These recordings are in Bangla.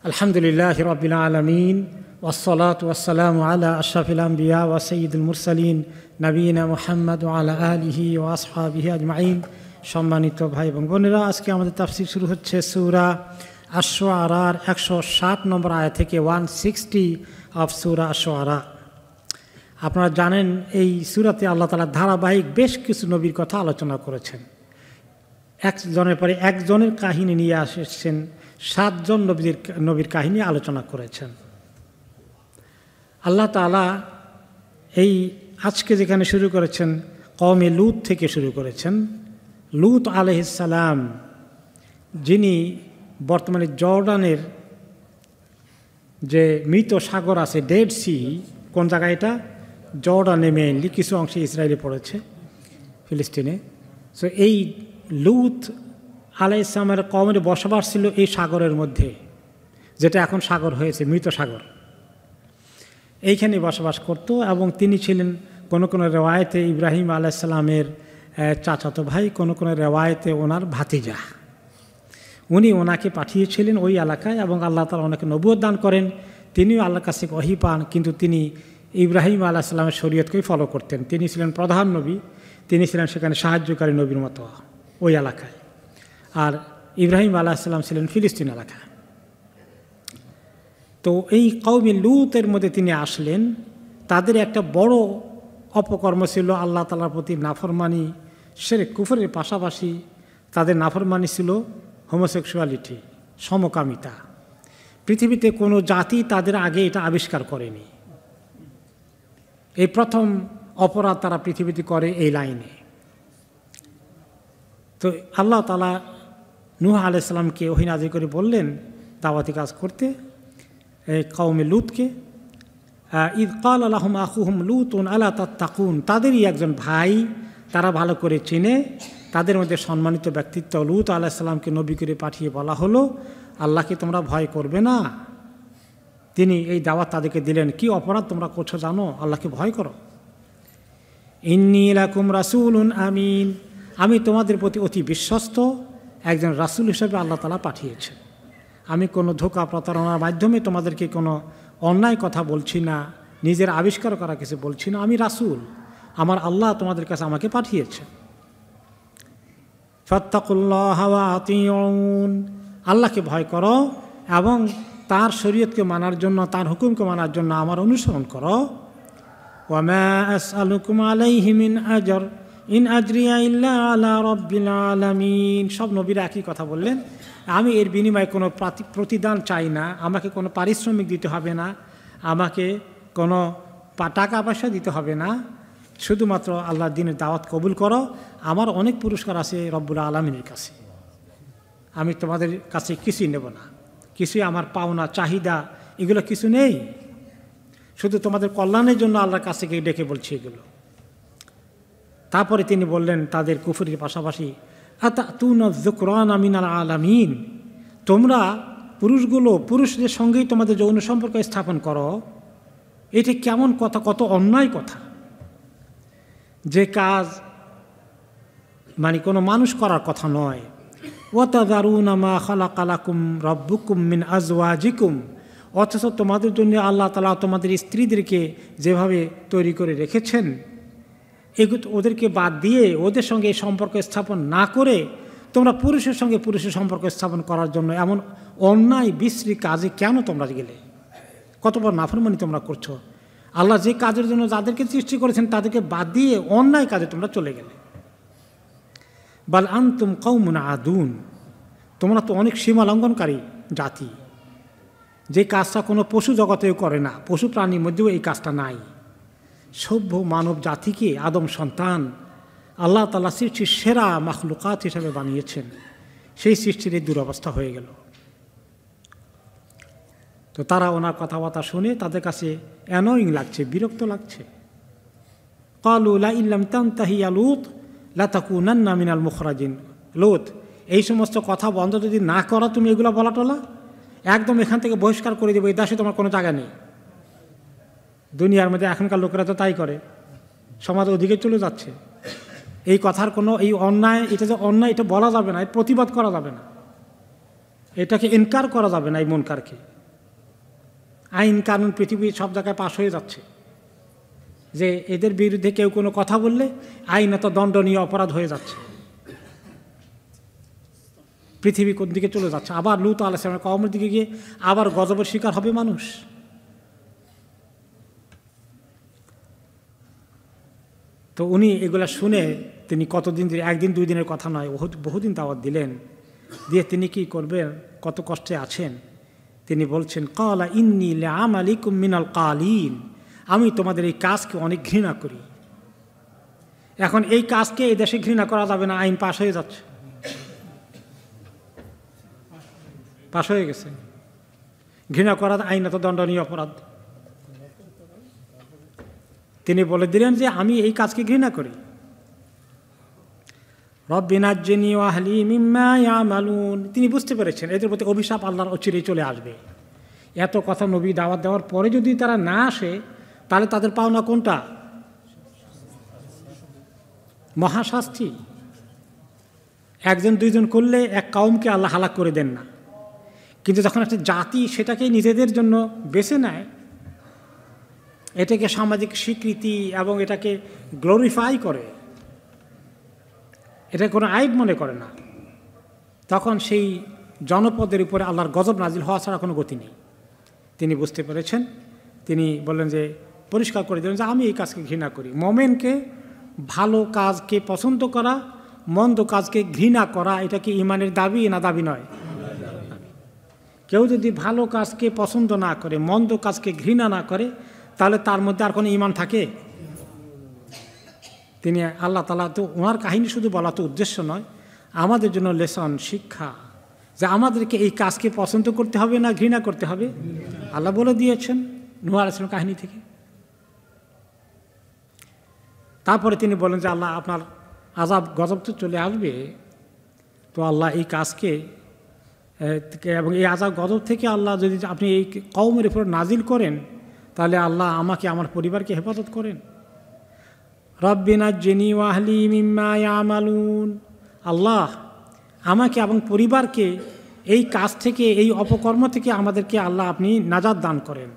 আলহামদুলিল্লাহ রাব্বিল আলামিন ওয়াসসালাতু ওয়াসসালামু আলা আশরাফিল আমবিয়া ওয়া সাইয়্যিদুল মুরসালিন নবিয়িনা মুহাম্মদ ওয়া আলা আলিহি ওয়া আসহাবিহি আজমাইন। সম্মানিত ভাই এবং বোনেরা, আজকে আমাদের তাফসীর শুরু হচ্ছে সূরা আশ-শুআরার 160 নম্বর আয়াত থেকে 160 অফ সূরা আশ-শুআরা। আপনারা জানেন এই সূরাতে আল্লাহ তাআলা ধারাবাহিক বেশ কিছু নবীর কথা আলোচনা করেছেন। একজনের পরে একজনের কাহিনী নিয়ে আসছেন, 7 জন নবীর কাহিনী আলোচনা করেছেন। আল্লাহ তাআলা এই আজকে যেখানে শুরু করেছেন কওমে লূত থেকে শুরু করেছেন। লূত আলাইহিস সালাম, যিনি বর্তমানে জর্ডানের যে মৃত সাগর আছে, ডেড সি, কোন জায়গায় এটা? জর্ডানে, মেইনলি কিছু অংশে ইসরায়েলে পড়েছে, ফিলিস্তিনে। সো এই লূত আলাইহিস সালামের কওমের বসবাস ছিল এই সাগরের মধ্যে, যেটা এখন সাগর হয়েছে, মৃত সাগর। এইখানে বসবাস করত এবং তিনি ছিলেন কোনো কোনো রেওয়ায়েতে ইব্রাহিম আলাইহিস সালামের চাচাতো ভাই, কোনো কোনো রেওয়ায়েতে ওনার ভাতিজা। উনি ওনাকে পাঠিয়েছিলেন ওই এলাকায় এবং আল্লাহ তাআলা ওনাকে নবুয়ত দান করেন। তিনিও আল্লাহর কাছে ওহী পান, কিন্তু তিনি ইব্রাহিম আলাইহিস সালামের শরীয়তকেই ফলো করতেন। তিনি ছিলেন প্রধান নবী, তিনি ছিলেন সেখানে সাহায্যকারী নবীর মতো ওই এলাকায়। আর ইব্রাহিম আলাইহিস সালাম ছিলেন ফিলিস্তিন এলাকায়। তো এই কওমে লূতের মধ্যে তিনি আসলেন। তাদের একটা বড় অপকর্ম ছিল আল্লাহ তাআলার প্রতি নাফরমানি, শিরক কুফরের পাশাপাশি তাদের নাফরমানি ছিল হোমোসেক্সুয়ালিটি, সমকামিতা। পৃথিবীতে কোনো জাতি তাদের আগে এটা আবিষ্কার করেনি। এই প্রথম অপরাধ তারা পৃথিবীতে করে এই লাইনে। তো আল্লাহ তাআলা নূহ আলাইহিস সালামকে ওহী নাযিল করে বললেন দাওয়াতি কাজ করতে এই কওমে লূতকে। ইয ক্বালা লাহুম আখুহুম লূতুন আলা তাত্তাকুন, তাদেরই একজন ভাই, তারা ভালো করে চেনে। তাদের মধ্যে সম্মানিত ব্যক্তিত্ব লূত আলাইহিস সালামকে নবী করে পাঠিয়ে বলা হলো, আল্লাহকে তোমরা ভয় করবে না। তিনি এই দাওয়াত তাদেরকে দিলেন, কি অপরাধ তোমরা করছো জানো? আল্লাহকে ভয় করো। ইন্নী লাকুম রাসূলুন আমিন, আমি তোমাদের প্রতি অতি বিশ্বস্ত একজন রাসূল হিসেবে আল্লাহ তাআলা পাঠিয়েছেন। আমি কোনো ধোঁকা প্রতারণার মাধ্যমে তোমাদেরকে কোনো অন্যায় কথা বলছি না, নিজের আবিষ্কার করা কিছু বলছি না। আমি রাসূল, আমার আল্লাহ তোমাদের কাছে আমাকে পাঠিয়েছে। ফাত্তাকুল্লাহা ওয়া আতিউন, আল্লাহকে ভয় করো এবং তার শরীয়তকে মানার জন্য, তার হুকুমকে মানার জন্য আমার অনুসরণ করো। ওয়া মা আসআলুকুম আলাইহি মিন আজর ইন আজরিয়া ইল্লা আলা রাব্বিল আলামিন। সব নবীরা একই কথা বললেন, আমি এর বিনিময়ে কোনো প্রতিদান চাই না, আমাকে কোনো পারিশ্রমিক দিতে হবে না, আমাকে কোনো টাকা পয়সা দিতে হবে না, শুধুমাত্র আল্লাহর দ্বীনের দাওয়াত কবুল করো। আমার অনেক পুরস্কার আছে রব্বুল আলামিনের কাছে, আমি তোমাদের কাছে কিছুই নেব না, কিছুই আমার পাওনা চাহিদা এগুলো কিছু নেই, শুধু তোমাদের কল্যাণের জন্য আল্লাহর কাছে গিয়ে ডেকে বলছি এগুলো। তারপরে তিনি বললেন তাদের কুফরির পাশাপাশি, আতাতুনা যুকরানা মিনাল আলামিন, তোমরা পুরুষদের সঙ্গেই তোমাদের যৌন সম্পর্ক স্থাপন করো। এটি কেমন কথা, কত অন্যায় কথা। যে কাজ মানে কোনো মানুষ করার কথা নয়। ওয়া তাযারুনা মা খালাকা লাকুম রাব্বুকুম মিন আজওয়াজিকুম, অথচ তোমাদের জন্য আল্লাহ তাআলা তোমাদের স্ত্রীদেরকে যেভাবে তৈরি করে রেখেছেন, এগুলো ওদেরকে বাদ দিয়ে ওদের সঙ্গে এই সম্পর্ক স্থাপন না করে তোমরা পুরুষের সঙ্গে পুরুষের সম্পর্ক স্থাপন করার জন্য এমন অন্যায় বিশ্রী কাজে কেন তোমরা গেলে? কত বড় নাফরমানি তোমরা করছো। আল্লাহ যে কাজের জন্য যাদেরকে সৃষ্টি করেছেন তাদেরকে বাদ দিয়ে অন্যায় কাজে তোমরা চলে গেলে। বাল আনতুম কওমুন আদুন, তোমরা তো অনেক সীমা লঙ্ঘনকারী জাতি। যে কাজটা কোনো পশু জগতেও করে না, পশু প্রাণীর মধ্যেও এই কাজটা নাই। সভ্য মানব জাতিকে আদম সন্তান আল্লাহ তাআলা সৃষ্টির সেরা মাখলুকাত হিসাবে বানিয়েছেন, সেই সৃষ্টির এই দুরবস্থা হয়ে গেল। তো তারা ওনার কথাবার্তা শুনে তাদের কাছে অ্যানোয়িং লাগছে, বিরক্ত লাগছে। ক্বালু লা ইন লাম তানতাহি ইয়া লূত লাতাকুনান্না মিনাল মুখরাজিন, লূত এই সমস্ত কথা বন্ধ যদি না করো, তুমি এগুলো বলা টলা, একদম এখান থেকে বহিষ্কার করে দেবো, এই দেশে তোমার কোনো জায়গা নেই। দুনিয়ার মধ্যে এখনকার লোকেরা তো তাই করে, সমাজ ওদিকে চলে যাচ্ছে। এই কথার কোনো, এই অন্যায়, এটা যে অন্যায় এটা বলা যাবে না, এর প্রতিবাদ করা যাবে না। এটাকে ইনকার করা যাবে না। এই মুনকারকে আইন কানুন পৃথিবীর সব জায়গায় পাশ হয়ে যাচ্ছে যে এদের বিরুদ্ধে কেউ কোনো কথা বললে আইনত দণ্ডনীয় অপরাধ হয়ে যাচ্ছে। পৃথিবী কোন দিকে চলে যাচ্ছে। আবার লূত আলাইহিস সালামের কওমের দিকে গিয়ে আবার গজবের শিকার হবে মানুষ। তো উনি এগুলা শুনে তিনি কতদিন, একদিন দুই দিনের কথা নয়, বহুদিন দাওয়াত দিলেন। দিয়ে তিনি কি করবেন, কত কষ্টে আছেন। তিনি বলছেন, ক্বালা ইন্নী লিআমালিকুম মিনাল ক্বালিন, আমি তোমাদের এই কাজকে অনেক ঘৃণা করি। এখন এই কাজকে এই দেশে ঘৃণা করা যাবে না, আইন পাশ হয়ে যাচ্ছে, পাশ হয়ে গেছে। ঘৃণা করা আইনত দণ্ডনীয় অপরাধ। তিনি বলে দিলেন যে আমি এই কাজকে ঘৃণা করি। রব্বি নাজ্জিনি ওয়া আহলি মিম্মা ইয়ামালুন, তিনি বুঝতে পেরেছেন এদের প্রতি অভিশাপ আল্লাহর অচিরেই চলে আসবে। এত কথা নবী দাওয়াত দেওয়ার পরে যদি তারা না আসে তাহলে তাদের পাওনা কোনটা? মহাশাস্তি। একজন দুইজন করলে এক কওমকে আল্লাহ হালাক করে দেন না, কিন্তু যখন একটা জাতি সেটাকে নিজেদের জন্য বেছে নেয়, এটাকে সামাজিক স্বীকৃতি এবং এটাকে গ্লোরিফাই করে, এটা কোনো আইব মনে করে না, তখন সেই জনপদের উপরে আল্লাহর গজব নাজিল হওয়া ছাড়া কোনো গতি নেই। তিনি বুঝতে পেরেছেন। তিনি বললেন যে পরিষ্কার করে দিলেন যে আমি এই কাজকে ঘৃণা করি। মোমেনকে ভালো কাজকে পছন্দ করা, মন্দ কাজকে ঘৃণা করা, এটা কি ইমানের দাবি না দাবি নয়? কেউ যদি ভালো কাজকে পছন্দ না করে, মন্দ কাজকে ঘৃণা না করে, তাহলে তার মধ্যে আর কোনো ইমান থাকে? তিনি আল্লাহ তাআলা তো ওনার কাহিনী শুধু বলা তো উদ্দেশ্য নয়, আমাদের জন্য লেসন, শিক্ষা, যে আমাদেরকে এই কাজকে পছন্দ করতে হবে না ঘৃণা করতে হবে। আল্লাহ বলে দিয়েছেন নূহ আলাইহিস সালামের কাহিনী থেকে। তারপরে তিনি বলেন যে আল্লাহ আপনার আযাব গজব তো চলে আসবে, তো আল্লাহ এই কাজকে এবং এই আযাব গজব থেকে আল্লাহ যদি আপনি এই কওমের উপর নাজিল করেন, তাহলে আল্লাহ আমাকে আমার পরিবারকে হেফাজত করেন। রব্বি নাজ্জিনি ওয়া আহলি মিম্মা ইয়ামালুন, আল্লাহ আমাকে এবং পরিবারকে এই কাজ থেকে, এই অপকর্ম থেকে আমাদেরকে আল্লাহ আপনি নাজাত দান করেন।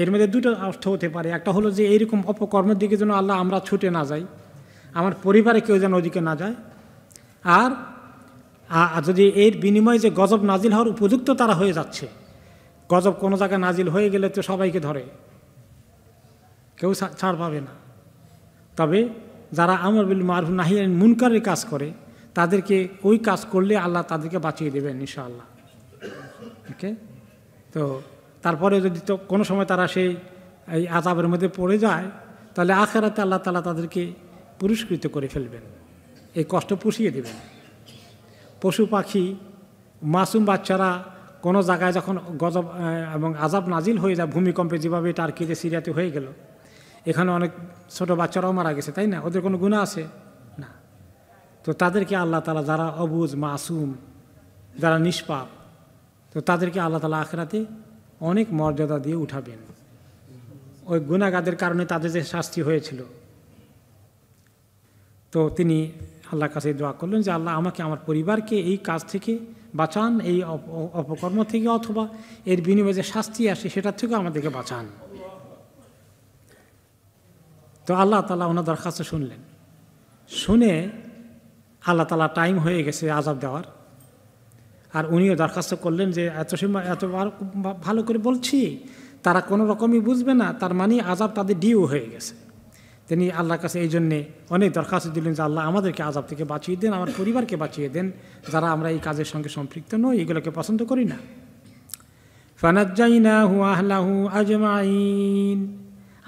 এর মধ্যে দুটো অর্থ হতে পারে। একটা হলো যে এইরকম অপকর্মের দিকে যেন আল্লাহ আমরা ছুটে না যাই, আমার পরিবারে কেউ যেন ওদিকে না যায়। আর যদি এর বিনিময়ে যে গজব নাজিল হওয়ার উপযুক্ত তারা হয়ে যাচ্ছে, গজব কোনো জায়গায় নাজিল হয়ে গেলে তো সবাইকে ধরে, কেউ ছাড় পাবে না। তবে যারা আমর বিল মারুফ নাহি আনিল মুনকারের কাজ করে, তাদেরকে ওই কাজ করলে আল্লাহ তাদেরকে বাঁচিয়ে দেবেন ইনশাআল্লাহ। ওকে, তো তারপরে যদি তো কোনো সময় তারা সেই এই আযাবের মধ্যে পড়ে যায়, তাহলে আখিরাতে আল্লাহ তাআলা তাদেরকে পুরস্কৃত করে ফেলবেন, এই কষ্ট পুষিয়ে দেবেন। পশু পাখি, মাসুম বাচ্চারা কোনো জায়গায় যখন গজব এবং আযাব নাজিল হয়ে যায়, ভূমিকম্পে যেভাবে টার্কিতে সিরিয়াতে হয়ে গেল, এখানে অনেক ছোট বাচ্চারাও মারা গেছে, তাই না? ওদের কোনো গুনাহ আছে না? তো তাদেরকে আল্লাহ তাআলা, যারা অবুঝ মাসুম, যারা নিষ্পাপ, তো তাদেরকে আল্লাহ তাআলা আখিরাতে অনেক মর্যাদা দিয়ে উঠাবেন। ওই গুনাহগারদের কারণে তাদের যে শাস্তি হয়েছিল, তো তিনি আল্লাহর কাছে দোয়া করলেন যে আল্লাহ আমাকে আমার পরিবারকে এই কাজ থেকে বাঁচান, এই অপকর্ম থেকে, অথবা এর বিনিময়ে যে শাস্তি আসে সেটার থেকেও আমাদেরকে বাঁচান। তো আল্লাহ তাআলা ওনার দরখাস্ত শুনলেন। শুনে আল্লাহ তাআলা টাইম হয়ে গেছে আযাব দেওয়ার, আর উনিও দরখাস্ত করলেন যে এত সময় এত ভালো করে বলছি, তারা কোনো রকমই বুঝবে না, তার মানে আযাব তাদের ডিউ হয়ে গেছে। তিনি আল্লাহর কাছে এই জন্যে অনেক দরখাস্ত দিলেন যে আল্লাহ আমাদেরকে আযাব থেকে বাঁচিয়ে দেন, আমার পরিবারকে বাঁচিয়ে দেন, যারা আমরা এই কাজের সঙ্গে সম্পৃক্ত নই, এগুলোকে পছন্দ করি না। ফানাজ্জাইনাহু ওয়া আহলাহু আজমাইন,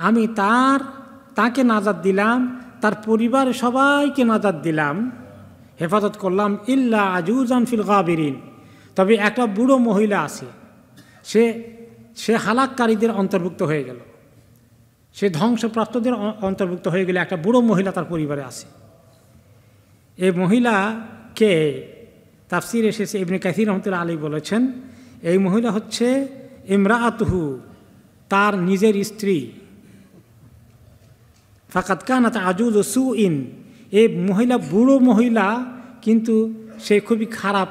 আমি তাকে নাজাত দিলাম, তার পরিবারের সবাইকে নাজাত দিলাম, হেফাজত করলাম। ইল্লা আজুজান ফিল গাবিরিন, তবে একটা বুড়ো মহিলা আছে, সে হালাককারীদের অন্তর্ভুক্ত হয়ে গেল, সে ধ্বংসপ্রাপ্তদের অন্তর্ভুক্ত হয়ে গেলে একটা বুড়ো মহিলা তার পরিবারে আছে। এই মহিলাকে তাফসির এসেছে, ইবনে কাসির রহমাতুল্লাহ আলাইহি বলেছেন, এই মহিলা হচ্ছে ইমরাআতুহু, তার নিজের স্ত্রী। ফাকাদ কানাত আজুজু সুইন, এই মহিলা বুড়ো মহিলা, কিন্তু সে খুবই খারাপ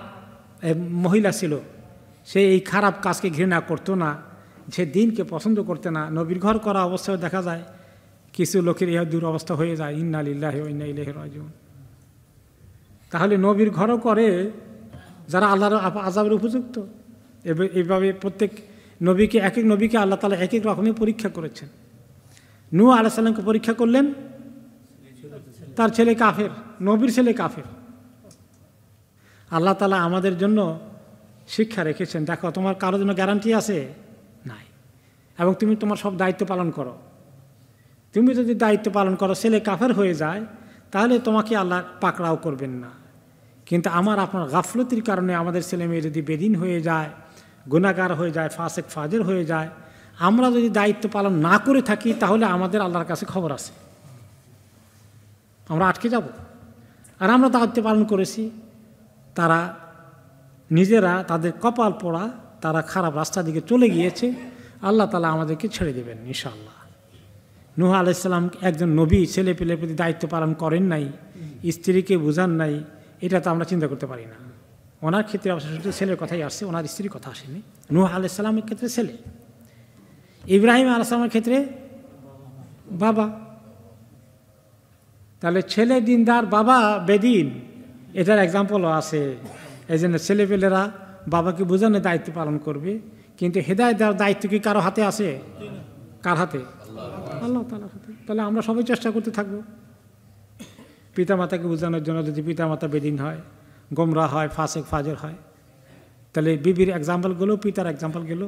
মহিলা ছিল, সে এই খারাপ কাজকে ঘৃণা করতো না, সে দিনকে পছন্দ করতে না। নবীর ঘর করা অবস্থায় দেখা যায় কিছু লোকের ইহা দুরবস্থা হয়ে যায়, ইন্না লিল্লাহি ওয়া ইন্না ইলাইহি রাজিউন। তাহলে নবীর ঘরও করে যারা আল্লাহর আযাবের উপযুক্ত। এইভাবে প্রত্যেক নবীকে, এক এক নবীকে আল্লাহ তাআলা এক এক রকমের পরীক্ষা করেছেন। নূহ আলাইহিস সালামকে পরীক্ষা করলেন, তার ছেলে কাফের, নবীর ছেলে কাফের। আল্লাহ তাআলা আমাদের জন্য শিক্ষা রেখেছেন, দেখো তোমার কারোর জন্য গ্যারান্টি আছে নাই, এবং তুমি তোমার সব দায়িত্ব পালন করো। তুমি যদি দায়িত্ব পালন করো, ছেলে কাফের হয়ে যায়, তাহলে তোমাকে আল্লাহ পাকড়াও করবেন না। কিন্তু আমার আপনার গাফলতির কারণে আমাদের ছেলে মেয়ে যদি বেদিন হয়ে যায়, গুনাহগার হয়ে যায়, ফাসেক ফাজের হয়ে যায়, আমরা যদি দায়িত্ব পালন না করে থাকি, তাহলে আমাদের আল্লাহর কাছে খবর আছে, আমরা আটকে যাব। আর আমরা দায়িত্ব পালন করেছি, তারা নিজেরা তাদের কপাল পোড়া, তারা খারাপ রাস্তা দিকে চলে গিয়েছে, আল্লাহ তাআলা আমাদেরকে ছেড়ে দেবেন ইনশাআল্লাহ। নূহ আলাইহিস সালাম একজন নবী, ছেলে পেলের প্রতি দায়িত্ব পালন করেন নাই, স্ত্রীকে বুঝান নাই, এটা তো আমরা চিন্তা করতে পারি না। ওনার ক্ষেত্রে অবশ্য শুধু ছেলের কথাই আসছে, ওনার স্ত্রীর কথা আসেনি। নূহ আলাইহিস সালামের ক্ষেত্রে ছেলে, ইব্রাহিম আলাইহিস সালামের ক্ষেত্রে বাবা। তাহলে ছেলে দিনদার, বাবা বেদিন, এটার এক্সাম্পলও আছে। এই জন্য ছেলেপেলেরা বাবাকে বোঝানোর দায়িত্ব পালন করবে, কিন্তু হেদায়েত দেওয়ার দায়িত্ব কি কারো হাতে আছে? কার হাতে? আল্লাহ তাআলার হাতে। তাহলে আমরা সবাই চেষ্টা করতে থাকবো পিতামাতাকে বোঝানোর জন্য। যদি পিতামাতা বেদিন হয়, গোমরা হয়, ফাসেক ফাজের হয়, তাহলে বিবির এক্সাম্পল গেল, পিতার এক্সাম্পল গেল।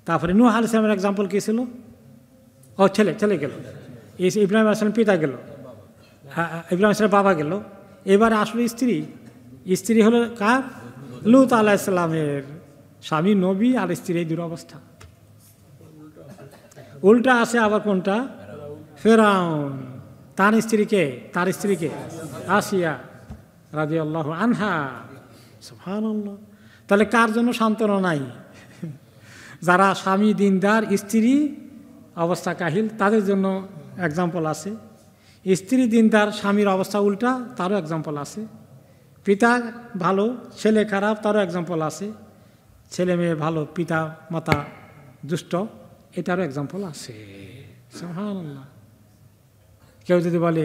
তারপরে নূহ আলাইহিস সালামের এক্সাম্পল কী ছিল? ও ছেলে গেল, ইব্রাহিম আলাইহিস সালাম পিতা গেল, ইব্রাহিম আলাইহিস সালাম বাবা গেল। এবারে আসলে স্ত্রী হলো কার? লূত আলাইহিস সালামের। স্বামী নবী আর স্ত্রীর এই দুরবস্থা। উল্টা আছে আবার কোনটা? ফেরাউন, তার স্ত্রীকে আসিয়া রাদিয়াল্লাহু আনহা। সুবহানাল্লাহ। তাহলে কার জন্য সান্ত্বনা নাই? যারা স্বামী দিনদার, স্ত্রী অবস্থা কাহিল, তাদের জন্য এক্সাম্পল আছে। স্ত্রী দিনদার, স্বামীর অবস্থা উল্টা, তারও এক্সাম্পল আছে। পিতা ভালো, ছেলে খারাপ, তারও এক্সাম্পল আছে। ছেলে মেয়ে ভালো, পিতা মাতা দুষ্ট, এটারও এক্সাম্পল আছে। সুবহানাল্লাহ। কেউ যদি বলে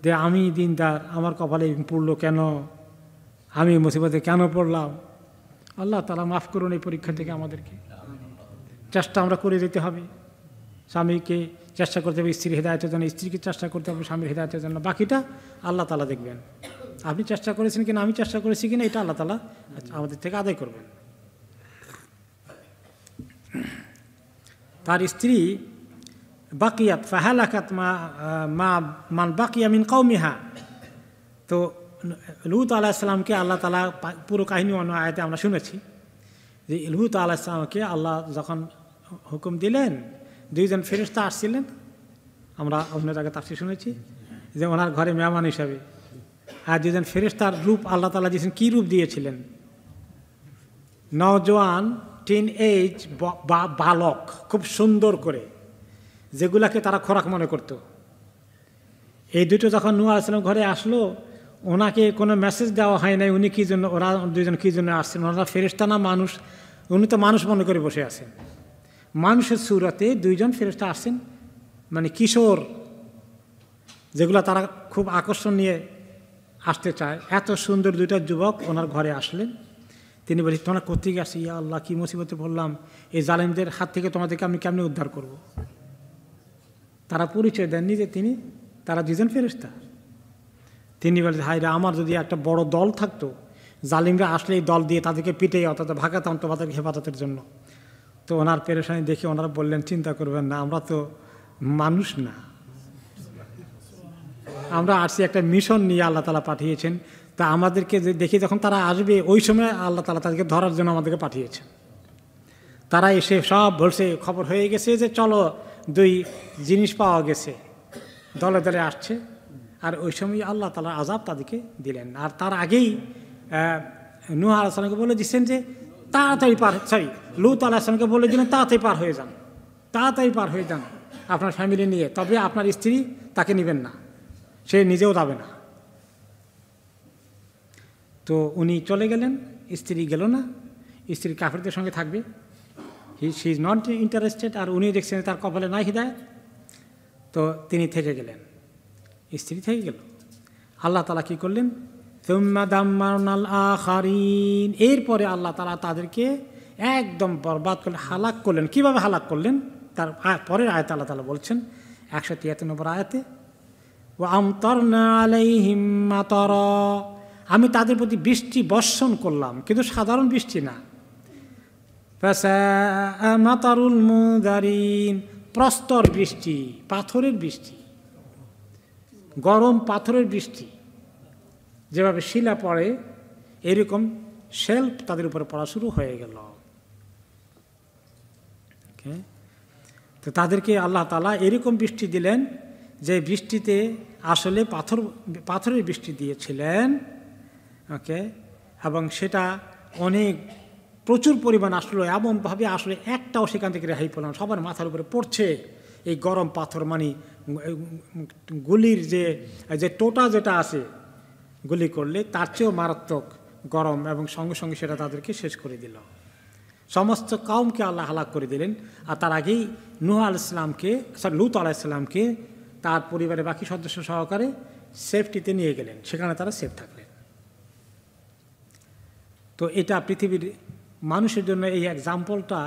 যে আমি দিনদার, আমার কপালে পড়লো কেন, আমি মুসিবতে কেন পড়লাম, আল্লাহ তাআলা মাফ করুন এই পরীক্ষা থেকে আমাদেরকে। চেষ্টা আমরা করে দিতে হবে। স্বামীকে চেষ্টা করতে হবে স্ত্রীর হেদায়েতের জন্য, স্ত্রীকে চেষ্টা করতে হবে স্বামীর হেদায়েতের জন্য। বাকিটা আল্লাহ তাআলা দেখবেন। আপনি চেষ্টা করেছেন কিনা, আমি চেষ্টা করেছি কিনা, এটা আল্লাহ তাআলা আমাদের থেকে আদায় করবেন। তার স্ত্রী বাকিয়াত ফাহালাকাত মান বাকিয়া মিন কওমিহা। তো লূত আলাইহিস সালামকে আল্লাহ তাআলা, পুরো কাহিনী অন্য আয়াতে আমরা শুনেছি যে লূত আলাইহিস সালামকে আল্লাহ যখন হুকুম দিলেন, দুইজন ফেরেশতা আসছিলেন, আমরা অন্য জায়গায় তাফসীর শুনেছি যে ওনার ঘরে মেহমান হিসাবে। আর দুজন ফেরেশতার রূপ আল্লাহ তাআলা দিয়েছেন। কী রূপ দিয়েছিলেন? নওজোয়ান, টিন এজ বালক, খুব সুন্দর করে, যেগুলাকে তারা খোরাক মনে করত। এই দুটো যখন নূহ আলাইহিস সালাম ঘরে আসলো, ওনাকে কোনো মেসেজ দেওয়া হয় নাই উনি কী জন্য, ওরা দুজন কী জন্য আসছেন। ওনারা ফেরেশতা না মানুষ? উনি তো মানুষ মনে করে বসে আছেন। মানুষের সুরতে দুইজন ফেরেশতা আসছেন, মানে কিশোর, যেগুলো তারা খুব আকর্ষণ নিয়ে আসতে চায়। এত সুন্দর দুইটা যুবক ওনার ঘরে আসলেন। তিনি বলি, তোমরা কোত্থেকে আসছি? ইয়া আল্লাহ, কী মুসিবতে পড়লাম, এই জালেমদের হাত থেকে তোমাদেরকে আমি কেমনি উদ্ধার করব। তারা পরিচয় দেননি যে তারা দুজন ফেরেশতা। তিনি বলেন, হায় রে, আমার যদি একটা বড় দল থাকতো, জালিমরা আসলে এই দল দিয়ে তাদেরকে পিটে অর্থাৎ ভাগাতাম তোমাদের হেফাজতের জন্য। তো ওনার পেরেশানি দেখে ওনারা বললেন, চিন্তা করবেন না, আমরা তো মানুষ না, আমরা আসছি একটা মিশন নিয়ে আল্লাহ তাআলা পাঠিয়েছেন। তা আমাদেরকে দেখে যখন তারা আসবে, ওই সময় আল্লাহ তাআলা তাদেরকে ধরার জন্য আমাদেরকে পাঠিয়েছেন। তারা এসে সব বলছে, খবর হয়ে গেছে যে চলো, দুই জিনিস পাওয়া গেছে, দলে দলে আসছে। আর ওই সময় আল্লাহ তাআলা আযাব তাদেরকে দিলেন। আর তার আগেই নূহ আলাইহিস সালামকে বলে দিচ্ছেন যে তাড়াতাড়ি লূত আলাইহিস সালামকে বলে দিলেন, তাড়াতাড়ি পার হয়ে যান আপনার ফ্যামিলি নিয়ে, তবে আপনার স্ত্রী তাকে নেবেন না, সে নিজেও যাবে না। তো উনি চলে গেলেন। স্ত্রী গেল না, স্ত্রী কাফেরদের সঙ্গে থাকবে, শি ইজ নট ইন্টারেস্টেড, আর উনি দেখছেন তার কপালে নাই হিদায়াত, তো তিনি থেকে গেলেন, স্ত্রী থেকে গেল। আল্লাহ তাআলা কী করলেন? সুম্মা দাম্মারনাল আখারিন, এরপরে আল্লাহ তাআলা তাদেরকে একদম বরবাদ করলেন, হালাক করলেন। কীভাবে হালাক করলেন তার পরের আয়াতে আল্লাহ তাআলা বলছেন 173 নম্বর আয়াতে, ওয়া আমতারনা আলাইহিম মাতারা, আমি তাদের প্রতি বৃষ্টি বর্ষণ করলাম, কিন্তু সাধারণ বৃষ্টি না। ফাসাআ মাতারুল মুনযারিন, প্রস্তর বৃষ্টি, পাথরের বৃষ্টি, গরম পাথরের বৃষ্টি, যেভাবে শিলা পড়ে এরকম শেল্প তাদের উপরে পড়া শুরু হয়ে গেল। তো তাদেরকে আল্লাহ তাআলা এরকম বৃষ্টি দিলেন যে বৃষ্টিতে আসলে পাথরের বৃষ্টি দিয়েছিলেন। ওকে, এবং সেটা অনেক প্রচুর পরিমাণ আসলো, এমনভাবে আসলে একটাও সেখান থেকে রেহাই পেল না, সবার মাথার উপরে পড়ছে এই গরম পাথর। মানে গুলির যে টোটা যেটা আছে গুলি করলে তার চেয়েও মারাত্মক গরম, এবং সঙ্গে সঙ্গে সেটা তাদেরকে শেষ করে দিল। সমস্ত কওমকে আল্লাহ হালাক করে দিলেন। আর তার আগেই নূহ আলাইহিস সালামকে, লূত আলাইহিস সালামকে তার পরিবারের বাকি সদস্য সহকারে সেফটিতে নিয়ে গেলেন, সেখানে তারা সেফ থাকলেন। তো এটা পৃথিবীর মানুষের জন্য এই এক্সাম্পলটা,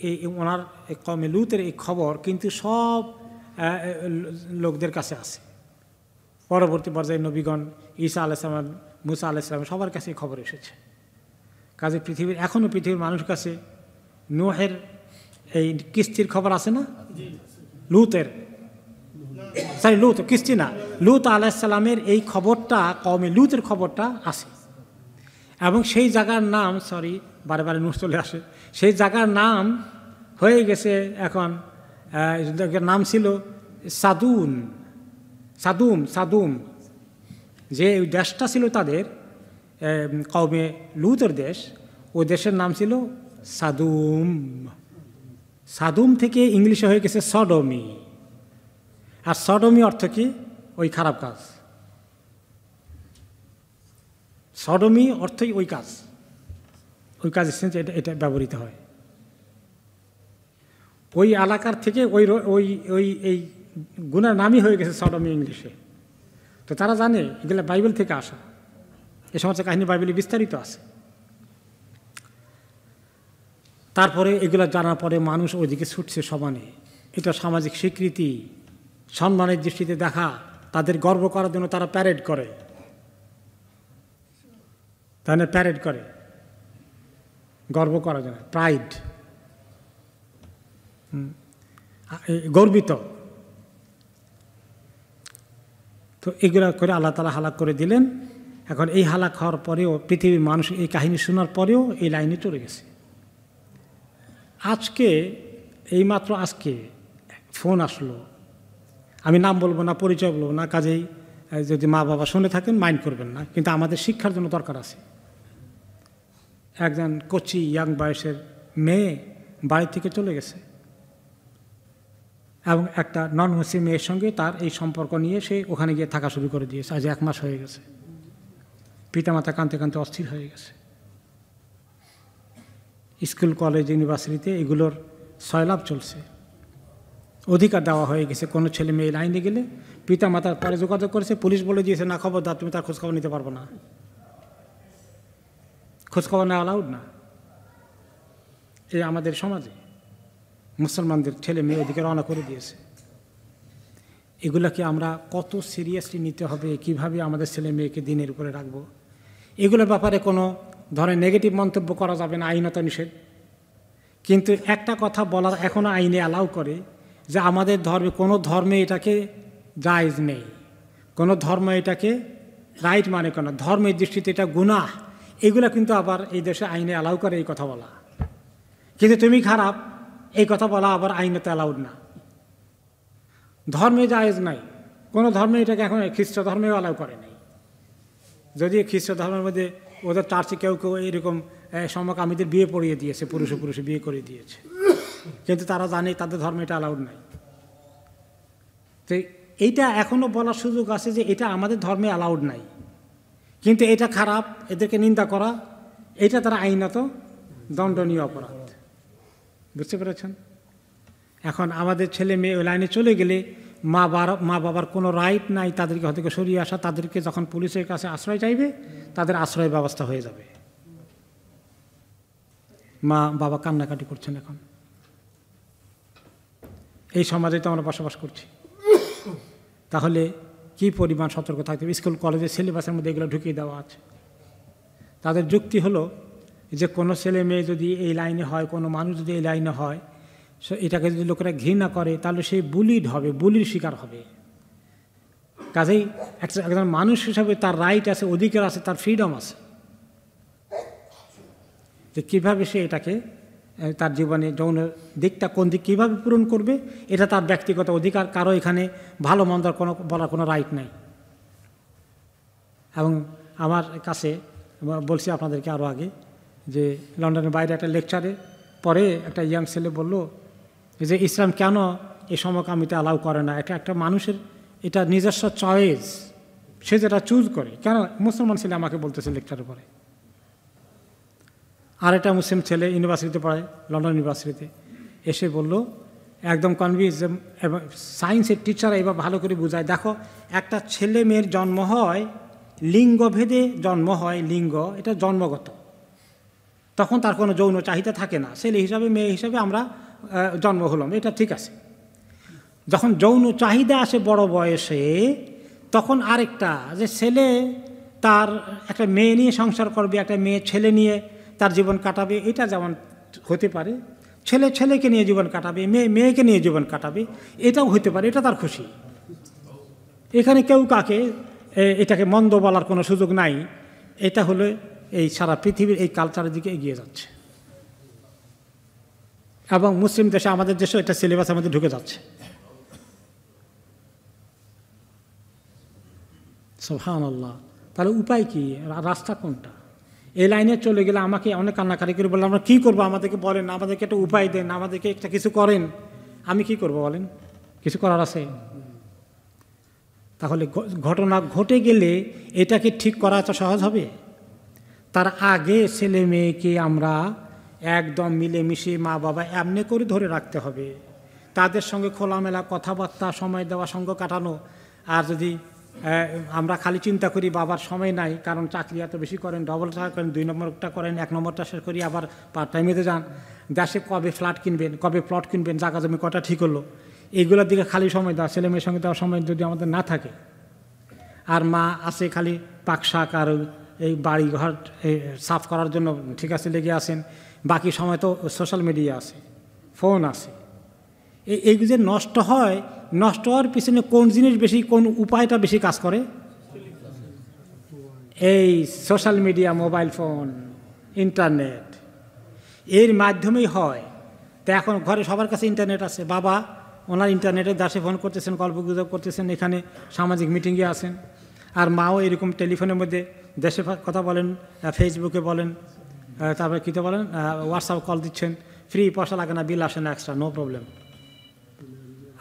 এই ওনার কওমে লূতের এই খবর কিন্তু সব লোকদের কাছে আছে। পরবর্তী পর্যায়ে নবীগণ ঈসা আলাইহিস সালাম, মূসা আলাইহিস সালাম, সবার কাছে এই খবর এসেছে। কাজে এখনও পৃথিবীর মানুষের কাছে নূহের এই কিস্তির খবর আছে না, কিস্তি না, লূত আলাইহিস সালামের এই খবরটা, কওমে লূতের খবরটা আছে। এবং সেই জায়গার নাম, বারে বারে নূহ চলে আসে, সেই জায়গার নাম হয়ে গেছে এখন, নাম ছিল সাদুম, যে ওই দেশটা ছিল তাদের কওমে লূতের দেশ, ওই দেশের নাম ছিল সাদুম থেকে ইংলিশে হয়ে গেছে সডমি। আর সডমি অর্থ কি? ওই খারাপ কাজ। সডমি অর্থই ওই কাজের সেন্সে এটা ব্যবহৃত হয়। ওই এলাকার থেকে এই গুনার নামই হয়ে গেছে সডমি ইংলিশে। তো তারা জানে এগুলো বাইবেল থেকে আসা, এ সমস্ত কাহিনী বাইবেলে বিস্তারিত আছে। তারপরে এগুলো জানার পরে মানুষ ওইদিকে ছুটছে সমানে। এটা সামাজিক স্বীকৃতি, সম্মানের দৃষ্টিতে দেখা, তাদের গর্ব করার জন্য তারা প্যারেড করে, গর্ব করার জন্য, প্রাইড, গর্বিত। তো এগুলো করে আল্লাহ তাআলা হালাক করে দিলেন। এখন এই হালাক হওয়ার পরেও পৃথিবীর মানুষ এই কাহিনী শোনার পরেও এই লাইনে চলে গেছে। এইমাত্র আজকে ফোন আসলো, আমি নাম বলবো না, পরিচয় বলবো না, কাজেই যদি মা বাবা শুনে থাকেন মাইন্ড করবেন না, কিন্তু আমাদের শিক্ষার জন্য দরকার আছে। একজন কচি ইয়াং বয়সের মেয়ে বাড়ি থেকে চলে গেছে, এবং একটা নন মুসলিম মেয়ের সঙ্গে তার এই সম্পর্ক নিয়ে সে ওখানে গিয়ে থাকা শুরু করে দিয়েছে। আজ 1 মাস হয়ে গেছে। পিতামাতা কাঁদতে কাঁদতে অস্থির হয়ে গেছে। স্কুল, কলেজ, ইউনিভার্সিটিতে এগুলোর সয়লাভ চলছে, অধিকার দেওয়া হয়ে গেছে। কোনো ছেলে মেয়ে লাইনে গেলে পিতামাতার পরে যোগাযোগ করেছে, পুলিশ বলে দিয়েছে না, খবরদার, তুমি তার খোঁজখবর নিতে পারবো না, খোঁজখবর নেওয়া অ্যালাউড না। এই আমাদের সমাজে মুসলমানদের ছেলে মেয়ে ওদিকে রওনা করে দিয়েছে। এগুলোকে আমরা কত সিরিয়াসলি নিতে হবে, কিভাবে আমাদের ছেলে মেয়েকে দিনের উপরে রাখবো, এগুলোর ব্যাপারে কোনো ধরনের নেগেটিভ মন্তব্য করা যাবে না, আইনত নিষেধ। কিন্তু একটা কথা বলার এখনও আইনে অ্যালাউ করে যে আমাদের ধর্মে, কোনো ধর্মে এটাকে জায়েজ নেই, কোনো ধর্ম এটাকে রাইট মানে কোনো ধর্মের দৃষ্টিতে এটা গুনাহ, এগুলো কিন্তু আবার এই দেশে আইনে অ্যালাউ করে এই কথা বলা। কিন্তু তুমি খারাপ এই কথা বলা আবার আইনতে অ্যালাউড না। ধর্মে জায়েজ নাই, কোনো ধর্মে এটাকে এখন খ্রিস্ট ধর্মেও অ্যালাউ করে নাই। যদি খ্রিস্ট ধর্মের মধ্যে ওদের চার্চে কেউ এরকম সমকামীদের বিয়ে পড়িয়ে দিয়েছে, পুরুষে বিয়ে করে দিয়েছে, কিন্তু তারা জানে তাদের ধর্মে এটা অ্যালাউড নাই। তো এইটা এখনও বলার সুযোগ আছে যে এটা আমাদের ধর্মে অ্যালাউড নাই, কিন্তু এটা খারাপ, এদেরকে নিন্দা করা, এটা তারা আইনত দণ্ডনীয় অপরাধ। বুঝতে পেরেছেন? এখন আমাদের ছেলে মেয়ে ওই লাইনে চলে গেলে মা বাবার কোনো রাইট নাই তাদেরকে হয়তো সরিয়ে আসা। তাদেরকে যখন পুলিশের কাছে আশ্রয় চাইবে, তাদের আশ্রয় ব্যবস্থা হয়ে যাবে। মা বাবা কান্নাকাটি করছেন এখন। এই সমাজে তো আমরা বসবাস করছি। তাহলে কি পরিমাণ সতর্ক থাকতে হবে? স্কুল কলেজের সিলেবাসের মধ্যে এগুলো ঢুকিয়ে দেওয়া আছে। তাদের যুক্তি হলো যে কোনো ছেলে মেয়ে যদি এই লাইনে হয়, কোনো মানুষ যদি এই লাইনে হয়, এটাকে যদি লোকেরা ঘৃণা করে তাহলে সে বুলিড হবে, বুলির শিকার হবে। কাজেই একজন মানুষ হিসাবে তার রাইট আছে, অধিকার আছে, তার ফ্রিডম আছে। যে কীভাবে সে এটাকে তার জীবনে যৌন দিকটা কোন দিক কীভাবে পূরণ করবে, এটা তার ব্যক্তিগত অধিকার। কারো এখানে ভালো মন্দ বলার কোনো রাইট নাই। এবং আমার কাছে বলছি আপনাদেরকে আরও আগে যে লন্ডনের বাইরে একটা লেকচারে পরে একটা ইয়াং ছেলে বলল যে ইসলাম কেন এই সমকামিতা অ্যালাউ করে না। একটা মানুষের এটা নিজস্ব চয়েস, সে যেটা চুজ করে। কেন মুসলমান ছেলে আমাকে বলতেছে লেকচারের পরে। আর একটা মুসলিম ছেলে ইউনিভার্সিটিতে পড়ে, লন্ডন ইউনিভার্সিটিতে, এসে বলল একদম কনভিন্স, এবং সায়েন্সের টিচার এবার ভালো করে বোঝায়, দেখো একটা ছেলে মেয়ের জন্ম হয় লিঙ্গভেদে, জন্ম হয় লিঙ্গ, এটা জন্মগত। তখন তার কোনো যৌন চাহিদা থাকে না, ছেলে হিসাবে মেয়ে হিসাবে আমরা জন্ম হলাম, এটা ঠিক আছে। যখন যৌন চাহিদা আসে বড় বয়সে, তখন আরেকটা যে ছেলে তার একটা মেয়ে নিয়ে সংসার করবে, একটা মেয়ে ছেলে নিয়ে তার জীবন কাটাবে, এটা যেমন হতে পারে। ছেলে ছেলেকে নিয়ে জীবন কাটাবে, মেয়ে মেয়েকে নিয়ে জীবন কাটাবে, এটাও হতে পারে, এটা তার খুশি। এখানে কেউ কাকে এটাকে মন্দ বলার কোনো সুযোগ নাই। এটা হলো এই সারা পৃথিবীর এই কালচারের দিকে এগিয়ে যাচ্ছে, এবং মুসলিম দেশে, আমাদের দেশে এটা সিলেবাসের মধ্যে ঢুকে যাচ্ছে। সুবহানাল্লাহ। তাহলে উপায় কি, রাস্তা কোনটা? এই লাইনে চলে গেলে আমাকে অনেক কান্নাকারি করে বললাম, আমরা কী করবো, আমাদেরকে বলেন, আমাদেরকে একটা উপায় দেন, আমাদেরকে একটা কিছু করেন। আমি কি করব বলেন? কিছু করার আছে? তাহলে ঘটনা ঘটে গেলে এটাকে ঠিক করা এত সহজ হবে? তার আগে ছেলে মেয়েকে আমরা একদম মিলেমিশে মা বাবা এমনি করে ধরে রাখতে হবে, তাদের সঙ্গে খোলামেলা কথাবার্তা, সময় দেওয়া, সঙ্গ কাটানো। আর যদি আমরা খালি চিন্তা করি বাবার সময় নাই, কারণ চাকরি এত বেশি করেন, ডবল টাকা করেন, 2 নম্বরটা করেন, 1 নম্বরটা শেষ করি, আবার পার্ট টাইমেতে যান, দেশে কবে ফ্ল্যাট কিনবেন, কবে প্লট কিনবেন, জায়গা জমি কটা ঠিক হলো, এইগুলোর দিকে খালি সময় দেওয়া, ছেলে মেয়ের সঙ্গে দেওয়ার সময় যদি আমাদের না থাকে, আর মা আছে খালি পাক শাক আর এই বাড়ি ঘর সাফ করার জন্য ঠিক আছে লেগে আসেন, বাকি সময় তো সোশ্যাল মিডিয়া আছে, ফোন আছে, এইগুলো যে নষ্ট হয়, নষ্ট হওয়ার পিছনে কোন জিনিস বেশি, কোন উপায়টা বেশি কাজ করে? এই social media, mobile phone, internet, এর মাধ্যমেই হয়। তো এখন ঘরে সবার কাছে ইন্টারনেট আছে, বাবা ওনার ইন্টারনেটের দাসে ফোন করতেছেন, গল্পগুজব করতেছেন, এখানে সামাজিক মিটিংয়ে আছেন, আর মাও এরকম টেলিফোনের মধ্যে দেশে কথা বলেন, ফেসবুকে বলেন, তারপরে কীতে বলেন, হোয়াটসঅ্যাপ কল দিচ্ছেন, ফ্রি, পয়সা লাগে না, বিল আসে না এক্সট্রা, নো প্রবলেম।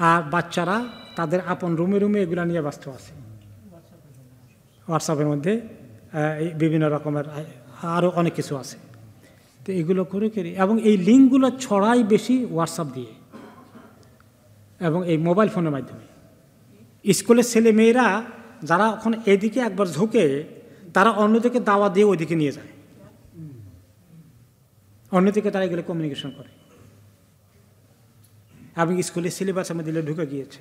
আর বাচ্চারা তাদের আপন রুমে রুমে এগুলো নিয়ে ব্যস্ত আছে, হোয়াটসঅ্যাপের মধ্যে বিভিন্ন রকমের আরও অনেক কিছু আছে। তো এগুলো করে করি, এবং এই লিঙ্কগুলো ছড়াই বেশি হোয়াটসঅ্যাপ দিয়ে এবং এই মোবাইল ফোনের মাধ্যমে। স্কুলের ছেলে মেয়েরা যারা এখন এদিকে একবার ঝুঁকে, তারা অন্যদিকে দাওয়া দিয়ে ওইদিকে নিয়ে যায়, অন্যদিকে তারা এগুলো কমিউনিকেশন করে, এবং স্কুলের সিলেবাসের মধ্যে ঢুকে গিয়েছে।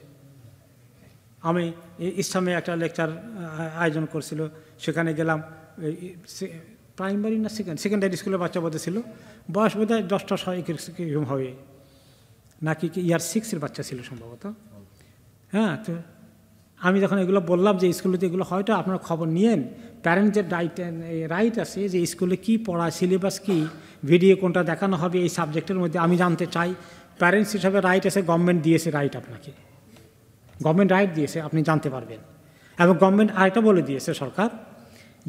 আমি ইসলামে একটা লেকচার আয়োজন করছিল, সেখানে গেলাম, প্রাইমারি না সেকেন্ডারি স্কুলের বাচ্চা বোধহয় ছিল, বয়স বোধহয় 10টা 6 হবে, নাকি ইয়ার 6-এর বাচ্চা ছিল সম্ভবত। হ্যাঁ, তো আমি যখন এগুলো বললাম যে স্কুলেতে এগুলো হয়তো আপনারা খবর নিয়েন, প্যারেন্টসের রাইট আছে যে স্কুলে কী পড়ায়, সিলেবাস কী, ভিডিও কোনটা দেখানো হবে এই সাবজেক্টের মধ্যে, আমি জানতে চাই। প্যারেন্টস হিসাবে রাইট আছে, গভর্নমেন্ট দিয়েছে রাইট, আপনাকে গভর্নমেন্ট রাইট দিয়েছে, আপনি জানতে পারবেন। এবং গভর্নমেন্ট আরেকটা বলে দিয়েছে সরকার,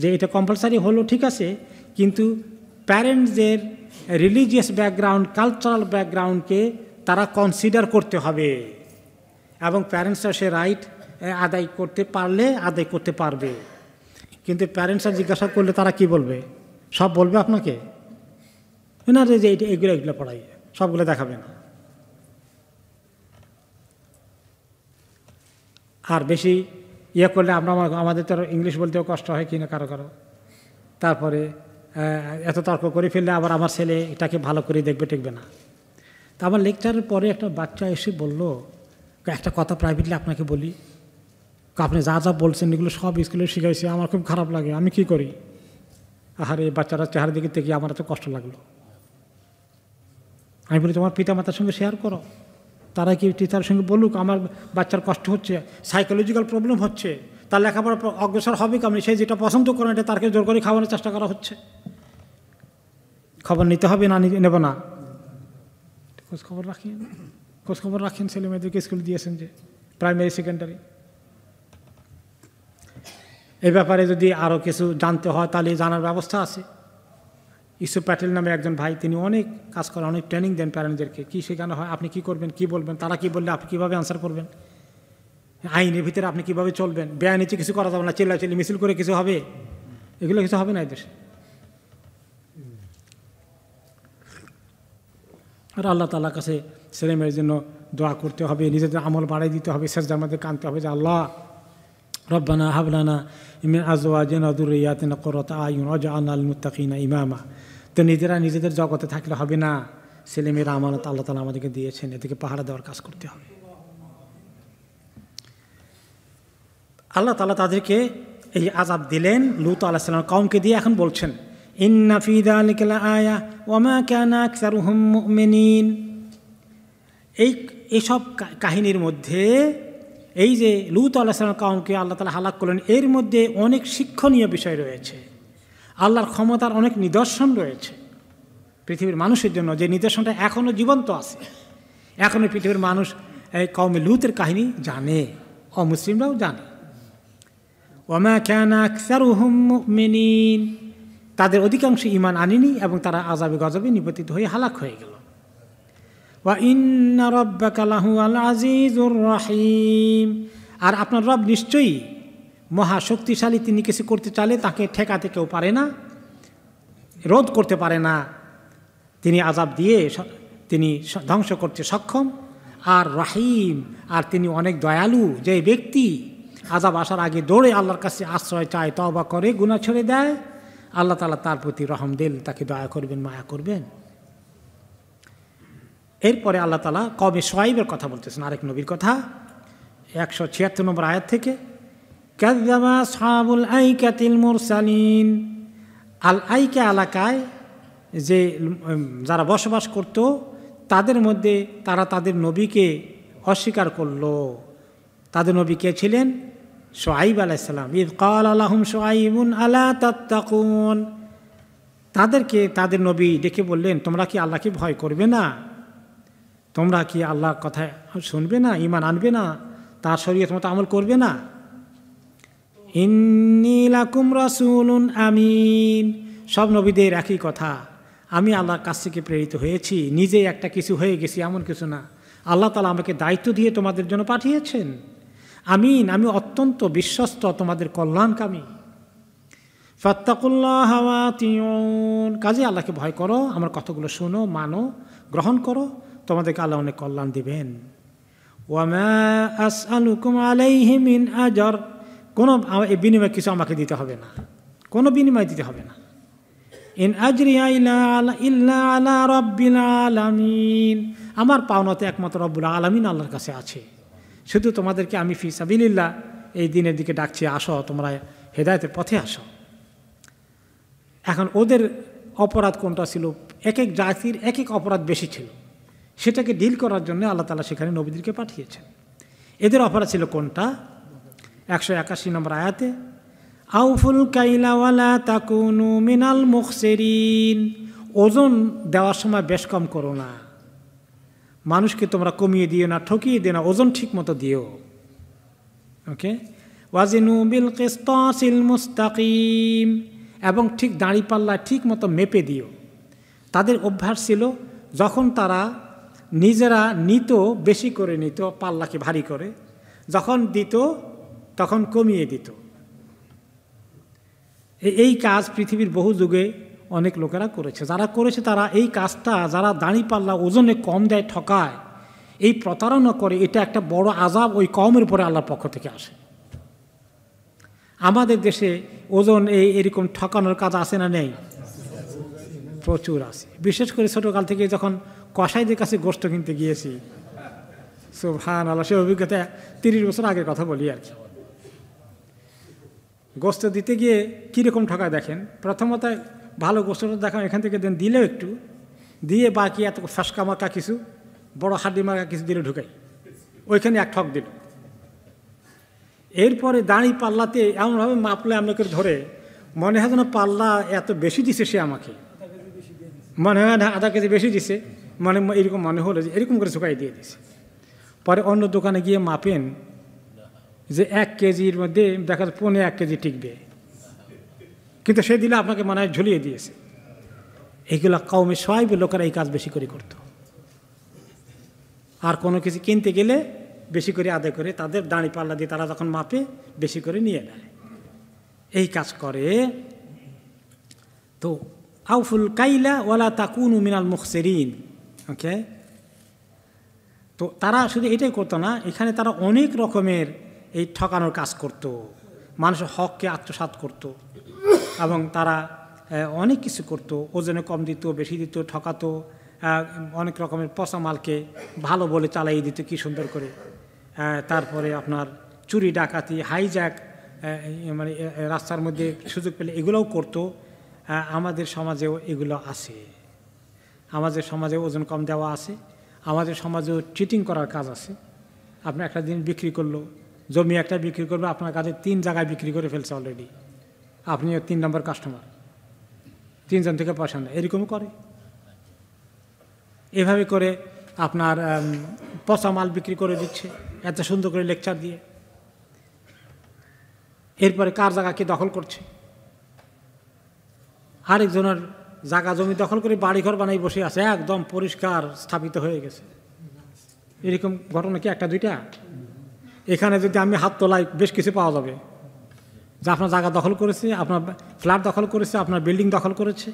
যে এটা কম্পালসারি হলো ঠিক আছে, কিন্তু প্যারেন্টসদের রিলিজিয়াস ব্যাকগ্রাউন্ড, কালচারাল ব্যাকগ্রাউন্ডকে তারা কনসিডার করতে হবে, এবং প্যারেন্টসরা সে রাইট আদায় করতে পারলে আদায় করতে পারবে। কিন্তু প্যারেন্টসরা জিজ্ঞাসা করলে তারা কি বলবে? সব বলবে আপনাকে না যে এগুলো এগুলো পড়াই, সবগুলো দেখাবে না। আর বেশি ইয়ে করলে আমাদের তো ইংলিশ বলতেও কষ্ট হয় কিনা কারো কারো। তারপরে এত তর্ক করে ফেললে আবার আমার ছেলে এটাকে ভালো করে দেখবে টেকবে না। তা আমার লেকচারের পরে একটা বাচ্চা এসে বলল, একটা কথা প্রাইভেটলি আপনাকে বলি, আপনি যা যা বলছেন এগুলো সব স্কুলে শিখাইছে, আমার খুব খারাপ লাগে, আমি কি করি? আহারে বাচ্চারা চেহারা দিকে থেকে আমার এত কষ্ট লাগলো। আমি বলি তোমার পিতামাতার সঙ্গে শেয়ার করো, তারা কি টিচারের সঙ্গে বলুক আমার বাচ্চার কষ্ট হচ্ছে, সাইকোলজিক্যাল প্রবলেম হচ্ছে, তার লেখাপড়া অগ্রসর হবে কেমন, সে যেটা পছন্দ করে এটা তাকে জোর করে খাওয়ানোর চেষ্টা করা হচ্ছে। খবর নিতে হবে না নেব না? খোঁজখবর রাখেন, খোঁজখবর রাখেন, ছেলে মেয়েদেরকে স্কুল দিয়েছেন যে প্রাইমারি সেকেন্ডারি। এই ব্যাপারে যদি আরও কিছু জানতে হয় তাহলে জানার ব্যবস্থা আছে। ইউসুফ প্যাটেল নামে একজন ভাই, তিনি অনেক কাজ করেন, অনেক ট্রেনিং দেন প্যারেন্টদেরকে, কী শেখানো হয়, আপনি কী করবেন, কী বলবেন, তারা কী বললে আপনি কীভাবে আনসার করবেন, আইনের ভিতরে আপনি কীভাবে চলবেন, বেআইনিতে কিছু করা যাবে না, চিল্লাচিল্লি মিছিল করে কিছু হবে, এগুলো কিছু হবে না এই দেশে। আর আল্লাহ তাআলার কাছে ছেলে মেয়ের জন্য দোয়া করতে হবে, নিজেদের আমল বাড়াই দিতে হবে, সেজদার মধ্যে কাঁদতে হবে যে আল্লাহ রব্বানা হাবলানা মিন আজওয়াজিনা যুররিয়াতিনা কুররাতা আয়ুন ওয়াজআলনা লিল মুত্তাকিনা ইমামা। তো নিজেদের জগতে থাকলে হবে না, ছেলেমেয়েরা আমানত আল্লাহ তাআলা আমাদেরকে দিয়েছেন, এদিকে পাহারা দেওয়ার কাজ করতে হবে। আল্লাহ তাআলা তাদেরকে এই আযাব দিলেন লূত আলাইহিস সালামের কওমকে দিয়ে। এখন বলছেন ইন্না ফি যালিকা লাআয়া ওয়া মা কানা আকসারুহুম মুমিনিন। এইসব কাহিনীর মধ্যে এই যে লূত আলাইহিস সালামের কওমকে আল্লাহ তাআলা হালাক করলেন, এর মধ্যে অনেক শিক্ষণীয় বিষয় রয়েছে, আল্লাহর ক্ষমতার অনেক নিদর্শন রয়েছে পৃথিবীর মানুষের জন্য, যে নিদর্শনটা এখনও জীবন্ত আছে। এখনও পৃথিবীর মানুষ এই কওমে লূতের কাহিনী জানে, অমুসলিমরাও জানে। ওয়া মা কানা আকসারুহুম মুমিনিন, তাদের অধিকাংশ ঈমান আনেনি এবং তারা আযাবে গজবে নিপতিত হয়ে হালাক হয়ে গেল। ওয়া ইন্না রাব্বাকা লাহুয়াল আজিজুর রহিম, আর আপনার রব নিশ্চয়ই মহাশক্তিশালী, তিনি কিছু করতে চাইলে তাকে ঠেকাতে কেউ পারে না, রোধ করতে পারে না, তিনি আযাব দিয়ে তিনি ধ্বংস করতে সক্ষম। আর রহিম, আর তিনি অনেক দয়ালু, যে ব্যক্তি আযাব আসার আগে দৌড়ে আল্লাহর কাছে আশ্রয় চায়, তওবা করে, গুনাহ ছেড়ে দেয়, আল্লাহ তাআলা তার প্রতি রহম দিল, তাকে দয়া করবেন, মায়া করবেন। এরপরে আল্লাহ তাআলা কওমে শুআইবের কথা বলতেছেন, আরেক নবীর কথা, 176 নম্বর আয়াত থেকে। কাযযাবা আসহাবুল আইকাতিল মুরসালিন, আল আইকা এলাকায় যে যারা বসবাস করত তাদের মধ্যে তারা তাদের নবীকে অস্বীকার করল। তাদের নবী কে ছিলেন? শুআইব আলাইহিস সালাম। ইয ক্বালা লাহুম শুআইবুন আলা তাত্তাকুন, তাদেরকে তাদের নবী ডেকে বললেন, তোমরা কি আল্লাহকে ভয় করবে না? তোমরা কি আল্লাহর কথা শুনবে না, ঈমান আনবে না, তার শরীয়ত মতো আমল করবে না? ইন্নী লাকুম রাসূলুন আমিন, সব নবীদের একই কথা, আমি আল্লাহর কাছ থেকে প্রেরিত হয়েছি, নিজে একটা কিছু হয়ে গেছি এমন কিছু না, আল্লাহ তাআলা আমাকে দায়িত্ব দিয়ে তোমাদের জন্য পাঠিয়েছেন। আমিন, আমি অত্যন্ত বিশ্বস্ত, তোমাদের কল্যাণকামী। ফাত্তাকুল্লাহ ওয়া আতিউন, কাজে আল্লাহকে ভয় করো, আমার কথাগুলো শোনো, মানো, গ্রহণ করো, তোমাদেরকে আল্লাহ অনেক কল্যাণ দিবেন। ওয়া মা আসআলুকুম আলাইহি মিন আজর, কোনো বিনিময় কিছু আমাকে দিতে হবে না, কোনো বিনিময় দিতে হবে না। ইন আজরিয়া ইল্লা আলা রাব্বিল আলামিন, আমার পাওনাতে একমাত্র রব্বুল আলামিন আল্লাহর কাছে আছে। শুধু তোমাদেরকে আমি ফি সাবিলিল্লাহ এই দিনের দিকে ডাকছি, আসো, তোমরা হেদায়েতের পথে আসো। এখন ওদের অপরাধ কোনটা ছিল? এক এক জাতির এক এক অপরাধ বেশি ছিল, সেটাকে ডিল করার জন্য আল্লাহ তাআলা সেখানে নবীদেরকে পাঠিয়েছেন। এদের অপরাধ ছিল কোনটা? 181 নম্বর আয়াতে, আউফুল কাইলা ওয়ালা তাকুনু মিনাল মুখসিরিন, ওজন দেওয়ার সময় বেশ কম করো না, মানুষকে তোমরা কমিয়ে দিও না, ঠকিয়ে দিও না, ওজন ঠিক মতো দিও। ওকে, ওয়াজিনু বিল কিসতাসিল মুস্তাকিম, এবং ঠিক দাঁড়িপাল্লা ঠিক মতো মেপে দিও। তাদের অভ্যাস ছিল যখন তারা নিজেরা নিত বেশি করে নিত, পাল্লাকে ভারী করে, যখন দিত তখন কমিয়ে দিত। এই কাজ পৃথিবীর বহু যুগে অনেক লোকেরা করেছে। যারা করেছে তারা এই কাজটা, যারা দাঁড়িপাল্লা ওজনে কম দেয়, ঠকায়, এই প্রতারণা করে, এটা একটা বড় আযাব ওই কওমের উপরে আল্লাহর পক্ষ থেকে আসে। আমাদের দেশে ওজন এরকম ঠকানোর কাজ আছে না নেই? প্রচুর আছে। বিশেষ করে ছোটোকাল থেকে যখন কসাইদের কাছে গোশত কিনতে গিয়েছি, সুবহানাল্লাহ, সে অভিজ্ঞতা 30 বছর আগের কথা বলি আর কি। গোশত দিতে গিয়ে কীরকম ঠকায় দেখেন। প্রথমত ভালো গোশতটা দেখান, এখান থেকে দেন, দিলেও একটু দিয়ে বাকি এত ফাঁসকা মার্কা কিছু, বড় হাড্ডি মার্কা কিছু দিলে ঢুকাই, ওইখানে এক ঠক দিল। এরপরে দাঁড়ি পাল্লাতে এমনভাবে মাপলে আপনাকে ধরে মনে হয় যেন পাল্লা এত বেশি দিছে সে আমাকে, মনে হয় না আধা কেজি বেশি দিছে, মানে এরকম মনে হলো যে এরকম করে শুকাই দিয়ে দিছে। পরে অন্য দোকানে গিয়ে মাপেন যে 1 কেজির মধ্যে দেখা যায় 1.25 কেজি টিকবে, কিন্তু সে দিলে আপনাকে মনে হয় ঝুলিয়ে দিয়েছে। এইগুলা কওমে শুআয়বের লোকেরা এই কাজ বেশি করে করত। আর কোনো কিছু কিনতে গেলে বেশি করে আদায় করে তাদের দাঁড়ি পাল্লা দিয়ে তারা যখন মাপে বেশি করে নিয়ে নেয়, এই কাজ করে। তো আউফুল কাইলা ওয়ালা তাকুনু মিনাল মুখসিরিন। ওকে, তো তারা শুধু এটাই করতো না, এখানে তারা অনেক রকমের এই ঠকানোর কাজ করত, মানুষের হককে আত্মসাৎ করত, এবং তারা অনেক কিছু করত। ওজনে কম দিত, বেশি দিত, ঠকাতো, অনেক রকমের পচা মালকে ভালো বলে চালাই দিত কি সুন্দর করে। তারপরে আপনার চুরি ডাকাতি, হাইজ্যাক, মানে রাস্তার মধ্যে সুযোগ পেলে এগুলোও করতো। আমাদের সমাজেও এগুলো আছে, আমাদের সমাজে ওজন কম দেওয়া আছে, আমাদের সমাজেও চিটিং করার কাজ আছে। আপনি একটা দিন বিক্রি করলো, জমি একটা বিক্রি করবে, আপনার কাছে 3 জায়গায় বিক্রি করে ফেলছে অলরেডি, আপনিও 3 নম্বর কাস্টমার, 3 জন থেকে পয়সা নেয়, এরকমও করে। এভাবে করে আপনার পচা মাল বিক্রি করে দিচ্ছে এত সুন্দর করে লেকচার দিয়ে। এরপরে কার জায়গা কে দখল করছে, আরেকজনের জায়গা জমি দখল করে বাড়িঘর বানাই বসে আছে, একদম পরিষ্কার স্থাপিত হয়ে গেছে। এরকম ঘটনা কি 1-2টা? এখানে যদি আমি হাত তোলাই বেশ কিছু পাওয়া যাবে, যে আপনার জায়গা দখল করেছে, আপনার ফ্ল্যাট দখল করেছে, আপনার বিল্ডিং দখল করেছে।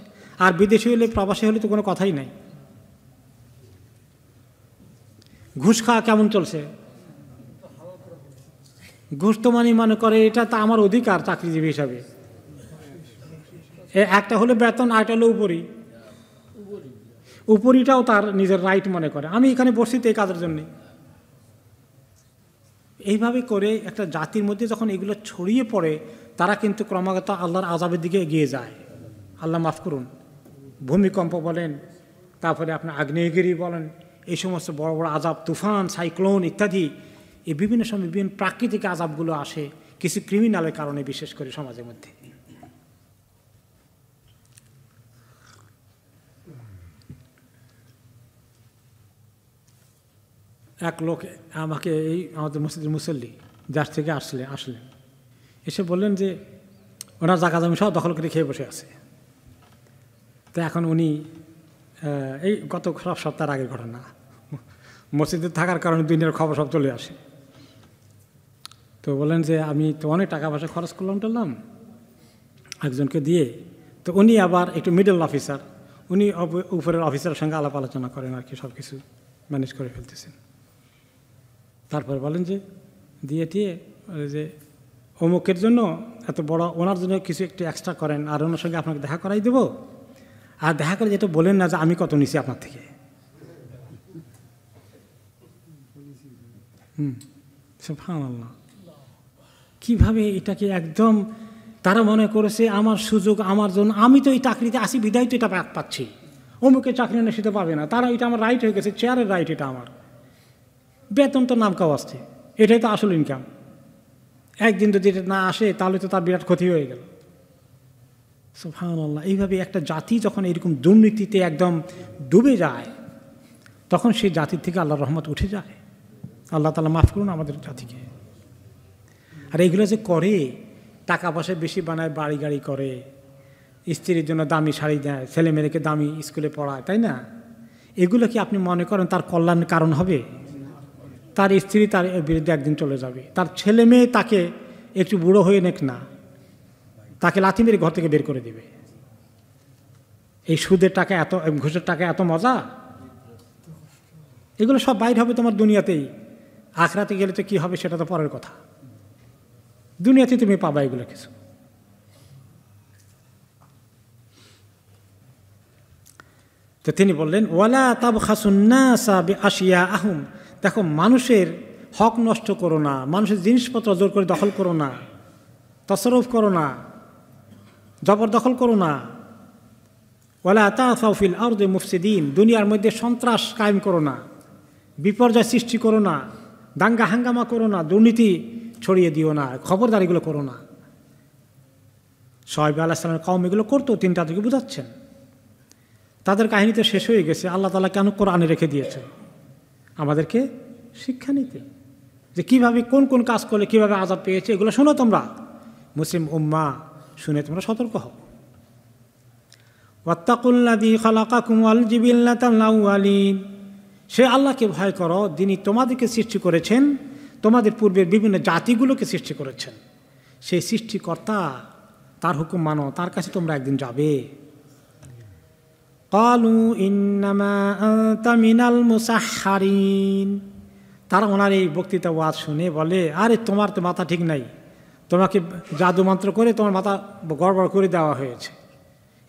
আর বিদেশি হলে, প্রবাসী হলে তো কোনো কথাই নাই। ঘুষ খাওয়া কেমন চলছে? ঘুষ তো মনে করে এটা তো আমার অধিকার চাকরিজীবী হিসাবে। একটা হলে বেতন, আরেকটা হলো উপরিটাও তার নিজের রাইট মনে করে, আমি এখানে বসছি তো এই কাজের জন্যে। এইভাবে করে একটা জাতির মধ্যে যখন এগুলো ছড়িয়ে পড়ে, তারা কিন্তু ক্রমাগত আল্লাহর আযাবের দিকে এগিয়ে যায়। আল্লাহ মাফ করুন। ভূমিকম্প বলেন, তারপরে আপনার আগ্নেয়গিরি বলেন, এই সমস্ত বড় বড় আযাব, তুফান, সাইক্লোন ইত্যাদি, এই বিভিন্ন সময় বিভিন্ন প্রাকৃতিক আযাবগুলো আসে কিছু ক্রিমিনালের কারণে, বিশেষ করে সমাজের মধ্যে। এক লোক আমাকে, এই আমাদের মসজিদের মুসল্লি, যার থেকে আসলেন, এসে বললেন যে ওনার জায়গা জমি সব দখল করে খেয়ে বসে আছে। তো এখন উনি, এই গত সপ্তাহের আগের ঘটনা, মসজিদে থাকার কারণে দুনিয়ার খবর সব চলে আসে। তো বলেন যে আমি তো অনেক টাকা পয়সা খরচ করলাম একজনকে দিয়ে। তো উনি আবার একটু মিডল অফিসার, উনি উপরের অফিসারের সঙ্গে আলাপ আলোচনা করেন আর কি, সব কিছু ম্যানেজ করে ফেলতেছেন। তারপর বলেন যে দিয়ে যে অমুকের জন্য এত বড়, ওনার জন্য কিছু একটু এক্সট্রা করেন, আর ওনার সঙ্গে আপনাকে দেখা করাই দেবো। আর দেখা করে যেটা বলেন না যে আমি কত নিছি আপনার থেকে। সুবহানাল্লাহ, কিভাবে এটাকে একদম তারা মনে করেছে আমার সুযোগ, আমার জন্য, আমি তো এই চাকরিতে আসি বিদায় তো এটা পাচ্ছি, অমুকে চাকরি না সেটা পাবে না, তারা এটা আমার রাইট হয়ে গেছে, চেয়ারের রাইট এটা আমার, বেতন তো নাম কাও আসছে, এটাই তো আসল ইনকাম। একদিন যদি এটা না আসে তাহলে তো তার বিরাট ক্ষতি হয়ে গেল। সুবহানাল্লাহ, এইভাবে একটা জাতি যখন এরকম দুর্নীতিতে একদম ডুবে যায়, তখন সেই জাতির থেকে আল্লাহর রহমত উঠে যায়। আল্লাহ তাআলা মাফ করুন আমাদের জাতিকে। আর এইগুলো যে করে, টাকা পয়সা বেশি বানায়, বাড়ি গাড়ি করে, স্ত্রীর জন্য দামি শাড়ি দেয়, ছেলে মেয়েকে দামি স্কুলে পড়ায়, তাই না? এগুলো কি আপনি মনে করেন তার কল্যাণের কারণ হবে? তার স্ত্রী তার বিরুদ্ধে একদিন চলে যাবে, তার ছেলে মেয়ে তাকে একটু বুড়ো হয়ে নেক না, তাকে লাথি মেরে ঘর থেকে বের করে দেবে। এই সুদের টাকা এত, ঘুষের টাকা এত মজা, এগুলো সব বাইর হবে তোমার দুনিয়াতেই। আখরাতে গেলে তো কী হবে সেটা তো পরের কথা, দুনিয়াতে তুমি পাবা এগুলো কিছু। তো তিনি বললেন ওয়ালা তাবখাসুন নাসা বিআশিয়াআহুম, দেখো মানুষের হক নষ্ট করো না, মানুষের জিনিসপত্র জোর করে দখল করো না, তসরফ করো না, জবরদখল করো না। ওয়ালা তাসাউ ফিল আরদি মুফসিদিন, দুনিয়ার মধ্যে সন্ত্রাস কায়েম করো না, বিপর্যয় সৃষ্টি করো না, দাঙ্গা হাঙ্গামা করো না, দুর্নীতি ছড়িয়ে দিও না, খবরদার এগুলো করো না। শুআয়ব আলাইহিস সালামের কওম এগুলো করতো, তিনি তাদেরকে বুঝাচ্ছেন। তাদের কাহিনী তো শেষ হয়ে গেছে, আল্লাহ তাআলা কেন কোরআনে রেখে দিয়েছে? আমাদেরকে শিক্ষা নিতে, যে কীভাবে কোন কোন কাজ করলে কীভাবে আযাব পেয়েছে, এগুলো শোনো তোমরা, মুসলিম উম্মাহ শুনে তোমরা সতর্ক হও। ওয়াত্তাকুল্লাযী খালাকাকুম ওয়াল জিবিল্লাতাল আউয়ালিন, সে আল্লাহকে ভয় করো যিনি তোমাদেরকে সৃষ্টি করেছেন, তোমাদের পূর্বের বিভিন্ন জাতিগুলোকে সৃষ্টি করেছেন। সেই সৃষ্টিকর্তা, তার হুকুম মানো, তার কাছে তোমরা একদিন যাবে। ক্বালু ইন্নামা আনতা মিনাল মুসাহহারিন, তারা ওনার এই বক্তৃতা ওয়াজ শুনে বলে, আরে তোমার তো মাথা ঠিক নাই, তোমাকে জাদু মন্ত্র করে তোমার মাথা গড়বড় করে দেওয়া হয়েছে।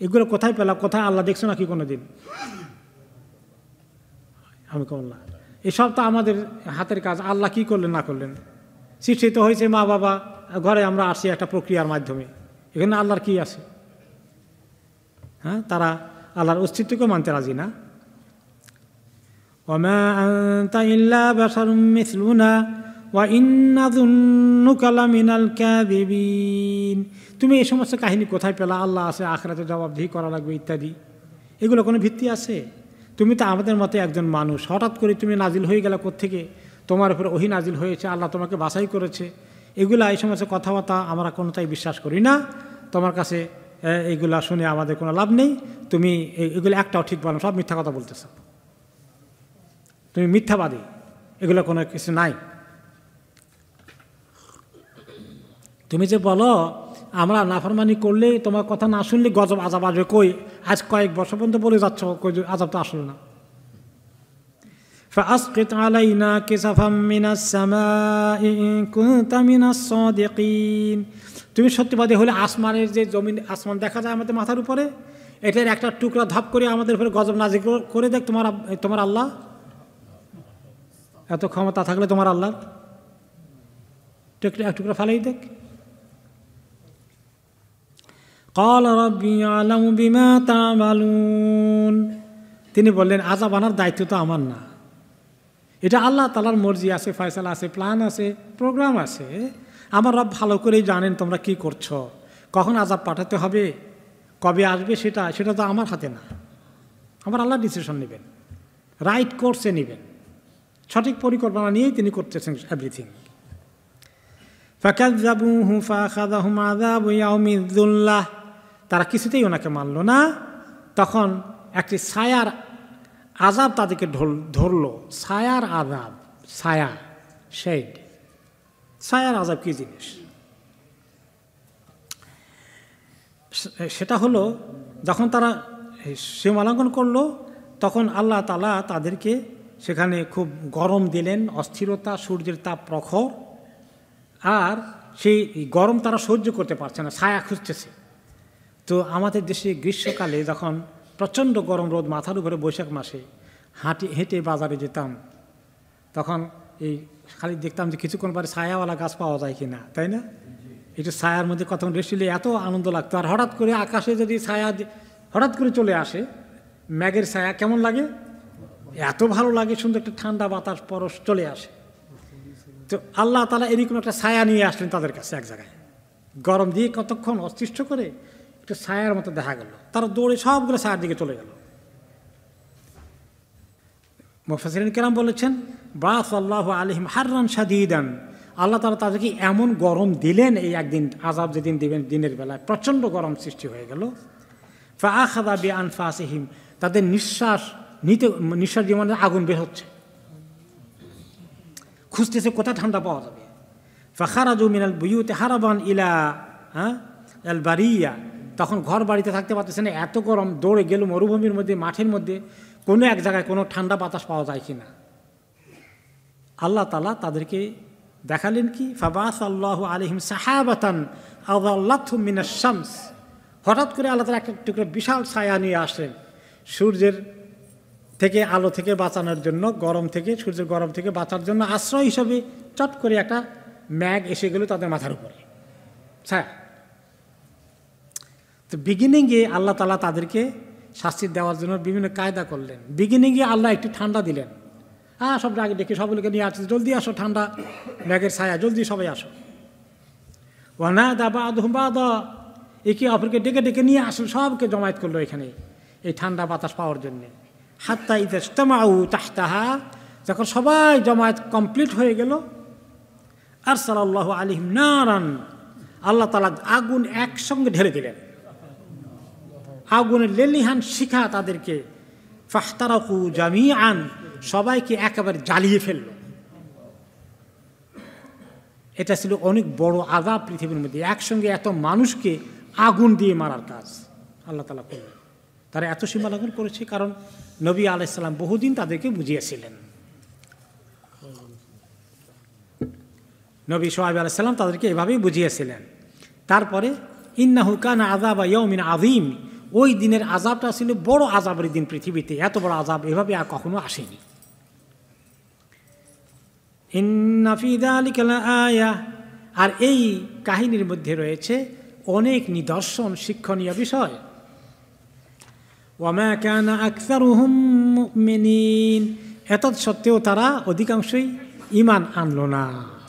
এগুলো কোথায় পেলা, কোথায় আল্লাহ দেখছো নাকি কোনো দিন? আমি কমলা, এসব তো আমাদের হাতের কাজ, আল্লাহ কি করলেন না করলেন। সৃষ্টি তো হয়েছে মা বাবা ঘরে, আমরা আসি একটা প্রক্রিয়ার মাধ্যমে, এখানে আল্লাহর কি আছে? হ্যাঁ, তারা আল্লাহর অস্তিত্বকে মানতে রাজি না। ওয়ামা আনতা ইল্লা বাশারুম মিসলুনা ওয়া ইন্না যুন্নুকা লামিনাল কাযিবিন, তুমি এই সমস্ত কাহিনী কোথায় পেলা, আল্লাহ আছে, আখিরাতে জবাবদিহি করা লাগবে ইত্যাদি, এগুলো কোনো ভিত্তি আছে? তুমি তো আমাদের মতে একজন মানুষ, হঠাৎ করে তুমি নাজিল হয়ে গেলে কোত্থেকে, তোমার উপরে ওহী নাজিল হয়েছে, আল্লাহ তোমাকে বাছাই করেছে, এগুলা এই সমস্ত কথাবার্তা আমরা কোনোটাই বিশ্বাস করি না। তোমার কাছে এইগুলা শুনে আমাদের কোনো লাভ নেই, তুমি এগুলো একটাও ঠিক বলো, সব মিথ্যা কথা বলতেছ, তুমি মিথ্যাবাদী, এগুলো কোনো কিছু নাই। তুমি যে বলো আমরা নাফরমানি করলে, তোমার কথা না শুনলে গজব আযাব আসবে, কই আজ কয়েক বছর পর্যন্ত বলে যাচ্ছ, কই আযাব তো আসলো না। ফাআসকিত আলাইনা কিসাফাম মিনাস সামাই ইন কুনতা মিনাস সাদিকিন, তুমি সত্যবাদী হলে আসমানের যে জমিন, আসমান দেখা যায় আমাদের মাথার উপরে, এটার একটা টুকরা ধাপ করে আমাদের উপরে গজব নাজিল করে দেখ তোমার আল্লাহ। এত ক্ষমতা থাকলে তোমার আল্লাহর, এক টুকরা ফেলেই দেখ। ক্বালা রাব্বি আ'লামু বিমা তা'মালুন, তিনি বললেন আযাব আনার দায়িত্ব তো আমার না, এটা আল্লাহ তাআলার মর্জি আছে, ফয়সালা আছে, প্ল্যান আছে, প্রোগ্রাম আছে। আমার রব ভালো করেই জানেন তোমরা কি করছো, কখন আযাব পাঠাতে হবে, কবে আসবে, সেটা তো আমার হাতে না। আমার আল্লাহ ডিসিশন নেবেন, রাইট কোর্সে নেবেন, সঠিক পরিকল্পনা নিয়েই তিনি করতেছেন এভরিথিং। ফাকাযযাবুহু ফাআখাযাহুম আযাবু ইয়াউমিয যুল্লাহ, তারা কিছুতেই ওনাকে মানল না। তখন একটি ছায়ার আযাব তাদেরকে ধরল, ছায়ার আযাব, ছায়া, শেড, ছায়ার আযাব কি জিনিস? সেটা হলো যখন তারা সীমালঙ্ঘন করলো, তখন আল্লাহ তাআলা তাদেরকে সেখানে খুব গরম দিলেন, অস্থিরতা, সূর্যের তাপ প্রখর, আর সেই গরম তারা সহ্য করতে পারছে না, ছায়া খুঁজতেছে। তো আমাদের দেশে গ্রীষ্মকালে যখন প্রচণ্ড গরম রোদ মাথার উপরে, বৈশাখ মাসে হেঁটে বাজারে যেতাম, তখন এই খালি দেখতাম যে কিছুক্ষণ পরে ছায়াওয়ালা গাছ পাওয়া যায় কিনা, তাই না? একটু ছায়ার মধ্যে কতক্ষণ রেস্টিলে এত আনন্দ লাগতো। আর হঠাৎ করে আকাশে যদি ছায়া হঠাৎ করে চলে আসে, ম্যাগের ছায়া, কেমন লাগে? এত ভালো লাগে, সুন্দর একটা ঠান্ডা বাতাস পরশ চলে আসে। তো আল্লাহ তাআলা এরকম একটা ছায়া নিয়ে আসলেন তাদের কাছে, এক জায়গায় গরম দিয়ে কতক্ষণ অতিষ্ঠ করে একটু ছায়ার মতো দেখা গেল, তারা দৌড়ে সবগুলো ছায়ার দিকে চলে গেল। মুফাসসিরিন কেরাম বলেছেন বাআসাল্লাহু আলাইহিম হাররান শাদীদান, আল্লাহ তাআলা তাদেরকে এমন গরম দিলেন, এই একদিন আযাব যেদিন দিবেন দিনের বেলায় প্রচণ্ড গরম সৃষ্টি হয়ে গেল। ফাআখাযা বিআনফাসিহিম, তাদের নিঃশ্বাস জীবনে আগুন বের হচ্ছে, খুঁজতেছে কোথায় ঠান্ডা পাওয়া যাবে। ফাখারাজু মিনাল বুয়ুতি হারাবান ইলা আল বারিয়া, তখন ঘর বাড়িতে থাকতে পারতেছে না, এত গরম, দৌড়ে গেল মরুভূমির মধ্যে, মাঠের মধ্যে, কোনো এক জায়গায় কোনো ঠান্ডা বাতাস পাওয়া যায় কিনা। আল্লাহ তাআলা তাদেরকে দেখালেন কি, ফাবাস আল্লাহ আলাইহিম সাহাবাতান আযাল্লাতহুম মিনাশ শামস, হঠাৎ করে আল্লাহ তাআলা একটা টুকরো বিশাল ছায়া নিয়ে আসলেন সূর্যের থেকে, আলো থেকে বাঁচানোর জন্য, গরম থেকে, সূর্যের গরম থেকে বাঁচার জন্য আশ্রয় হিসাবে চট করে একটা ম্যাঘ এসে গেল তাদের মাথার উপরে, ছায়া। তো বিগিনিংয়ে আল্লাহ তাআলা তাদেরকে শাস্তি দেওয়ার জন্য বিভিন্ন কায়দা করলেন। বিগিনিংয়ে আল্লাহ একটু ঠান্ডা দিলেন, সব আগে ডেকে সবগুলোকে নিয়ে আসছে, জলদি আসো, ঠান্ডা ম্যাঘের ছায়া, জলদি সবাই আসো। ওয়ানাদা বাদহুম বাদা, একে অপরকে ডেকে ডেকে নিয়ে আসলো, সবকে জমায়েত করলো এখানে এই ঠান্ডা বাতাস পাওয়ার জন্যে। হাত্তা ইযা ইজতামাউ তাহতাহা, যখন সবাই জমায়েত কমপ্লিট হয়ে গেল, আরসালাল্লাহু আলাইহিম নারান, আল্লাহ তাআলা আগুন একসঙ্গে ঢেলে দিলেন, আগুনের লেলিহান শিখা তাদেরকে, ফাহতারাকু জামিআন, সবাইকে একেবারে জ্বালিয়ে ফেলল। এটা ছিল অনেক বড় আযাব পৃথিবীর মধ্যে, একসঙ্গে এত মানুষকে আগুন দিয়ে মারার কাজ আল্লাহ তাআলা করলেন। তারা এত সীমা লঙ্ঘন করেছে কারণ নবী আলাইহিস সালাম বহুদিন তাদেরকে বুঝিয়েছিলেন। নবী শুআয়ব আলাইহিস সালাম তাদেরকে এভাবেই বুঝিয়েছিলেন। তারপরে ইন্নাহু কানা আযাবা ইয়াউমিন আযীম, ওই দিনের আযাবটা ছিল বড় আযাবের দিন, পৃথিবীতে এত বড় আযাব এভাবে আর কখনো আসেনি। ইন্না ফি যালিকা লাআয়া, আর এই কাহিনীর মধ্যে রয়েছে অনেক নিদর্শন, শিক্ষণীয় বিষয়। ওয়ামা কানা আকসারুহুম মুমিনিন, এত সত্ত্বেও তারা অধিকাংশই ঈমান আনলো না।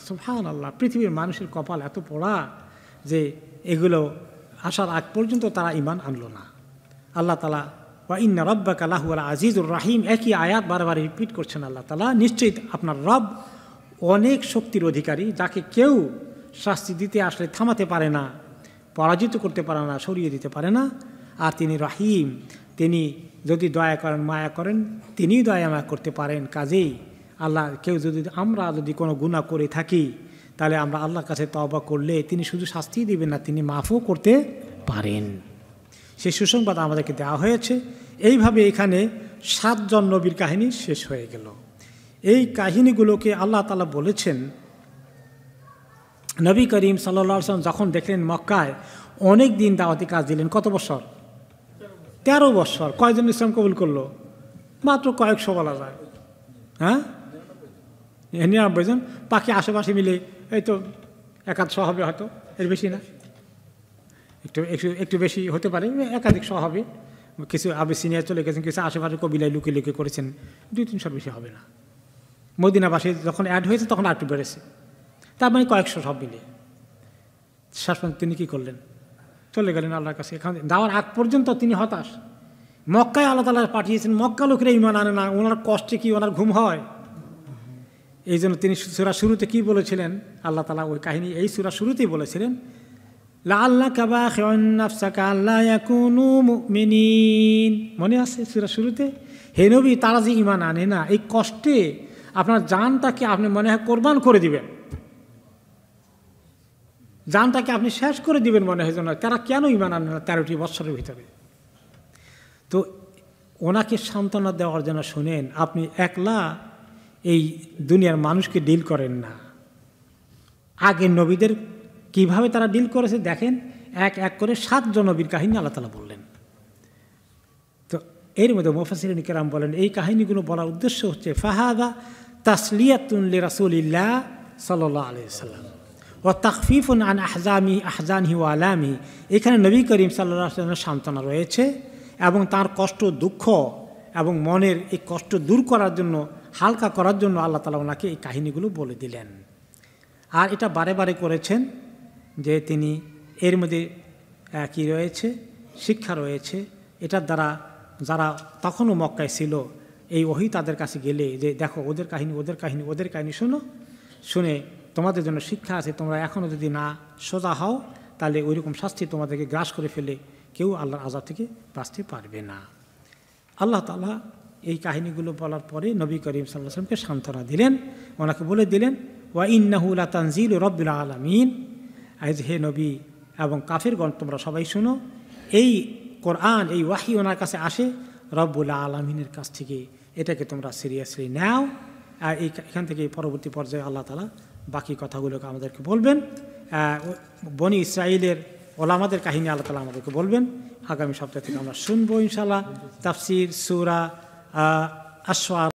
সুবহানাল্লাহ, পৃথিবীর মানুষের কপাল এত পোড়া যে এগুলো আসার আগ পর্যন্ত তারা ঈমান আনলো না। আল্লাহ তাআলা ওয়া ইন্না রাব্বাকা লাহুয়াল আজিজুর রাহিম, একই আয়াত বারবার রিপিট করছেন আল্লাহ তাআলা, নিশ্চয়ই আপনার রব অনেক শক্তির অধিকারী, যাকে কেউ শাস্তি দিতে আসলে থামাতে পারে না, পরাজিত করতে পারে না, সরিয়ে দিতে পারে না। আর তিনি রহিম, তিনি যদি দয়া করেন, মায়া করেন, তিনিই দয়া মায়া করতে পারেন। কাজেই আল্লাহ, আমরা যদি কোনো গুনাহ করে থাকি তাহলে আমরা আল্লাহর কাছে তওবা করলে তিনি শুধু শাস্তি দিবেন না, তিনি মাফও করতে পারেন। সেই সুসংবাদ আমাদেরকে দেওয়া হয়েছে। এইভাবে এখানে 7 জন নবীর কাহিনী শেষ হয়ে গেল। এই কাহিনীগুলোকে আল্লাহ তাআলা বলেছেন, নবী করিম সাল্লাল্লাহু আলাইহি ওয়াসাল্লাম যখন দেখলেন মক্কায় অনেক দিন দাওয়াতি কাজ দিলেন, কত বছর? 13 বছর। কয়জন ইসলাম কবুল করলো? মাত্র কয়েকশো বলা যায়, 99 জন। বাকি আশেপাশে মিলে এই তো 100 হবে, হয়তো এর বেশি না, একটু বেশি হতে পারে, একাধিক হবে। কিছু আবিসিনিয়া চলে গেছেন, কিছু আশেপাশে কবিলায় লুকিয়ে লুকিয়ে করেছেন, 200-300 বেশি হবে না। মদিনাবাসী যখন অ্যাড হয়েছে তখন আরেকটু বেড়েছে, তার মানে কয়েকশো সব মিলে। শেষ পর্যন্ত তিনি কী করলেন? চলে গেলেন আল্লাহর কাছে। এখানে যাওয়ার আগ পর্যন্ত তিনি হতাশ। মক্কায় আল্লাহ তাআলা পাঠিয়েছেন, মক্কা লোকেরা ঈমান আনে না, ওনার কষ্টে কি ওনার ঘুম হয়? এই জন্য তিনি সূরা শুরুতে কি বলেছিলেন? আল্লাহ তাআলা ওই কাহিনী এই সূরা শুরুতেই বলেছিলেন, লাআল্লাকা বাখিউন নাফসাকা আল্লা ইয়াকুনু মুমিনিন। মনে আছে সূরা শুরুতে? হে নবী, তারা যে ঈমান আনে না, এই কষ্টে আপনার জানটাকে আপনি মনে হয় কোরবান করে দিবেন, জানটাকে আপনি শেষ করে দিবেন মনে হয়। না, তারা কেন ঈমান আনে না 13টি বৎসরের ভিতরে? তো ওনাকে সান্ত্বনা দেওয়ার জন্য শুনেন, আপনি একলা এই দুনিয়ার মানুষকে ডিল করেন না। আগের নবীদের কিভাবে তারা ডিল করেছে দেখেন, এক এক করে 7 জন নবীর কাহিনী আল্লাহ তাআলা বললেন। তো এর মধ্যে মুফাসসিরিন কিরাম বলেন, এই কাহিনীগুলো বলার উদ্দেশ্য হচ্ছে ফাহাদা তাসলিয়াতুন লিরাসূলিল্লাহ সাল্লাল্লাহু আলাইহি ওয়াসাল্লাম ওয়া তাখফিফুন আন আহজানিহি ওয়া আলামিহি। এখানে নবী করিম সাল্লাল্লাহু আলাইহি ওয়াসাল্লামের সান্ত্বনা রয়েছে এবং তার কষ্ট, দুঃখ এবং মনের এই কষ্ট দূর করার জন্য, হালকা করার জন্য আল্লাহ তাআলা ওনাকে এই কাহিনীগুলো বলে দিলেন। আর এটা বারে বারে করেছেন যে তিনি এর মধ্যে কি রয়েছে, শিক্ষা রয়েছে। এটার দ্বারা যারা তখনও মক্কায় ছিল, এই ওহী তাদের কাছে গেলে যে দেখো ওদের কাহিনী, ওদের কাহিনী, ওদের কাহিনী শোনো, শুনে তোমাদের জন্য শিক্ষা আছে, তোমরা এখনও যদি না সোজা হও তাহলে ওইরকম শাস্তি তোমাদেরকে গ্রাস করে ফেলে কেউ আল্লাহর আযাব থেকে বাঁচতে পারবে না। আল্লাহ তাআলা এই কাহিনীগুলো বলার পরে নবী করিম সাল্লাল্লাহু আলাইহি ওয়াসাল্লামকে সান্ত্বনা দিলেন, ওনাকে বলে দিলেন ওয়া ইন্নাহু লাতানজিলু রাব্বিল আলামিন। আজ হে নবী এবং কাফিরগণ, তোমরা সবাই শুনো, এই কোরআন, এই ওয়াহি ওনার কাছে আসে রব্বুল আলামিনের কাছ থেকে। এটাকে তোমরা সিরিয়াসলি নাও। আর এখান থেকে পরবর্তী পর্যায়ে আল্লাহ তাআলা বাকি কথাগুলোকে আমাদেরকে বলবেন। বনি ইসরাইলের ওলামাদের কাহিনী আল্লাহ তাআলা আমাদেরকে বলবেন। আগামী সপ্তাহ থেকে আমরা শুনবো ইনশাআল্লাহ তাফসীর সূরা আশ-শুআরা।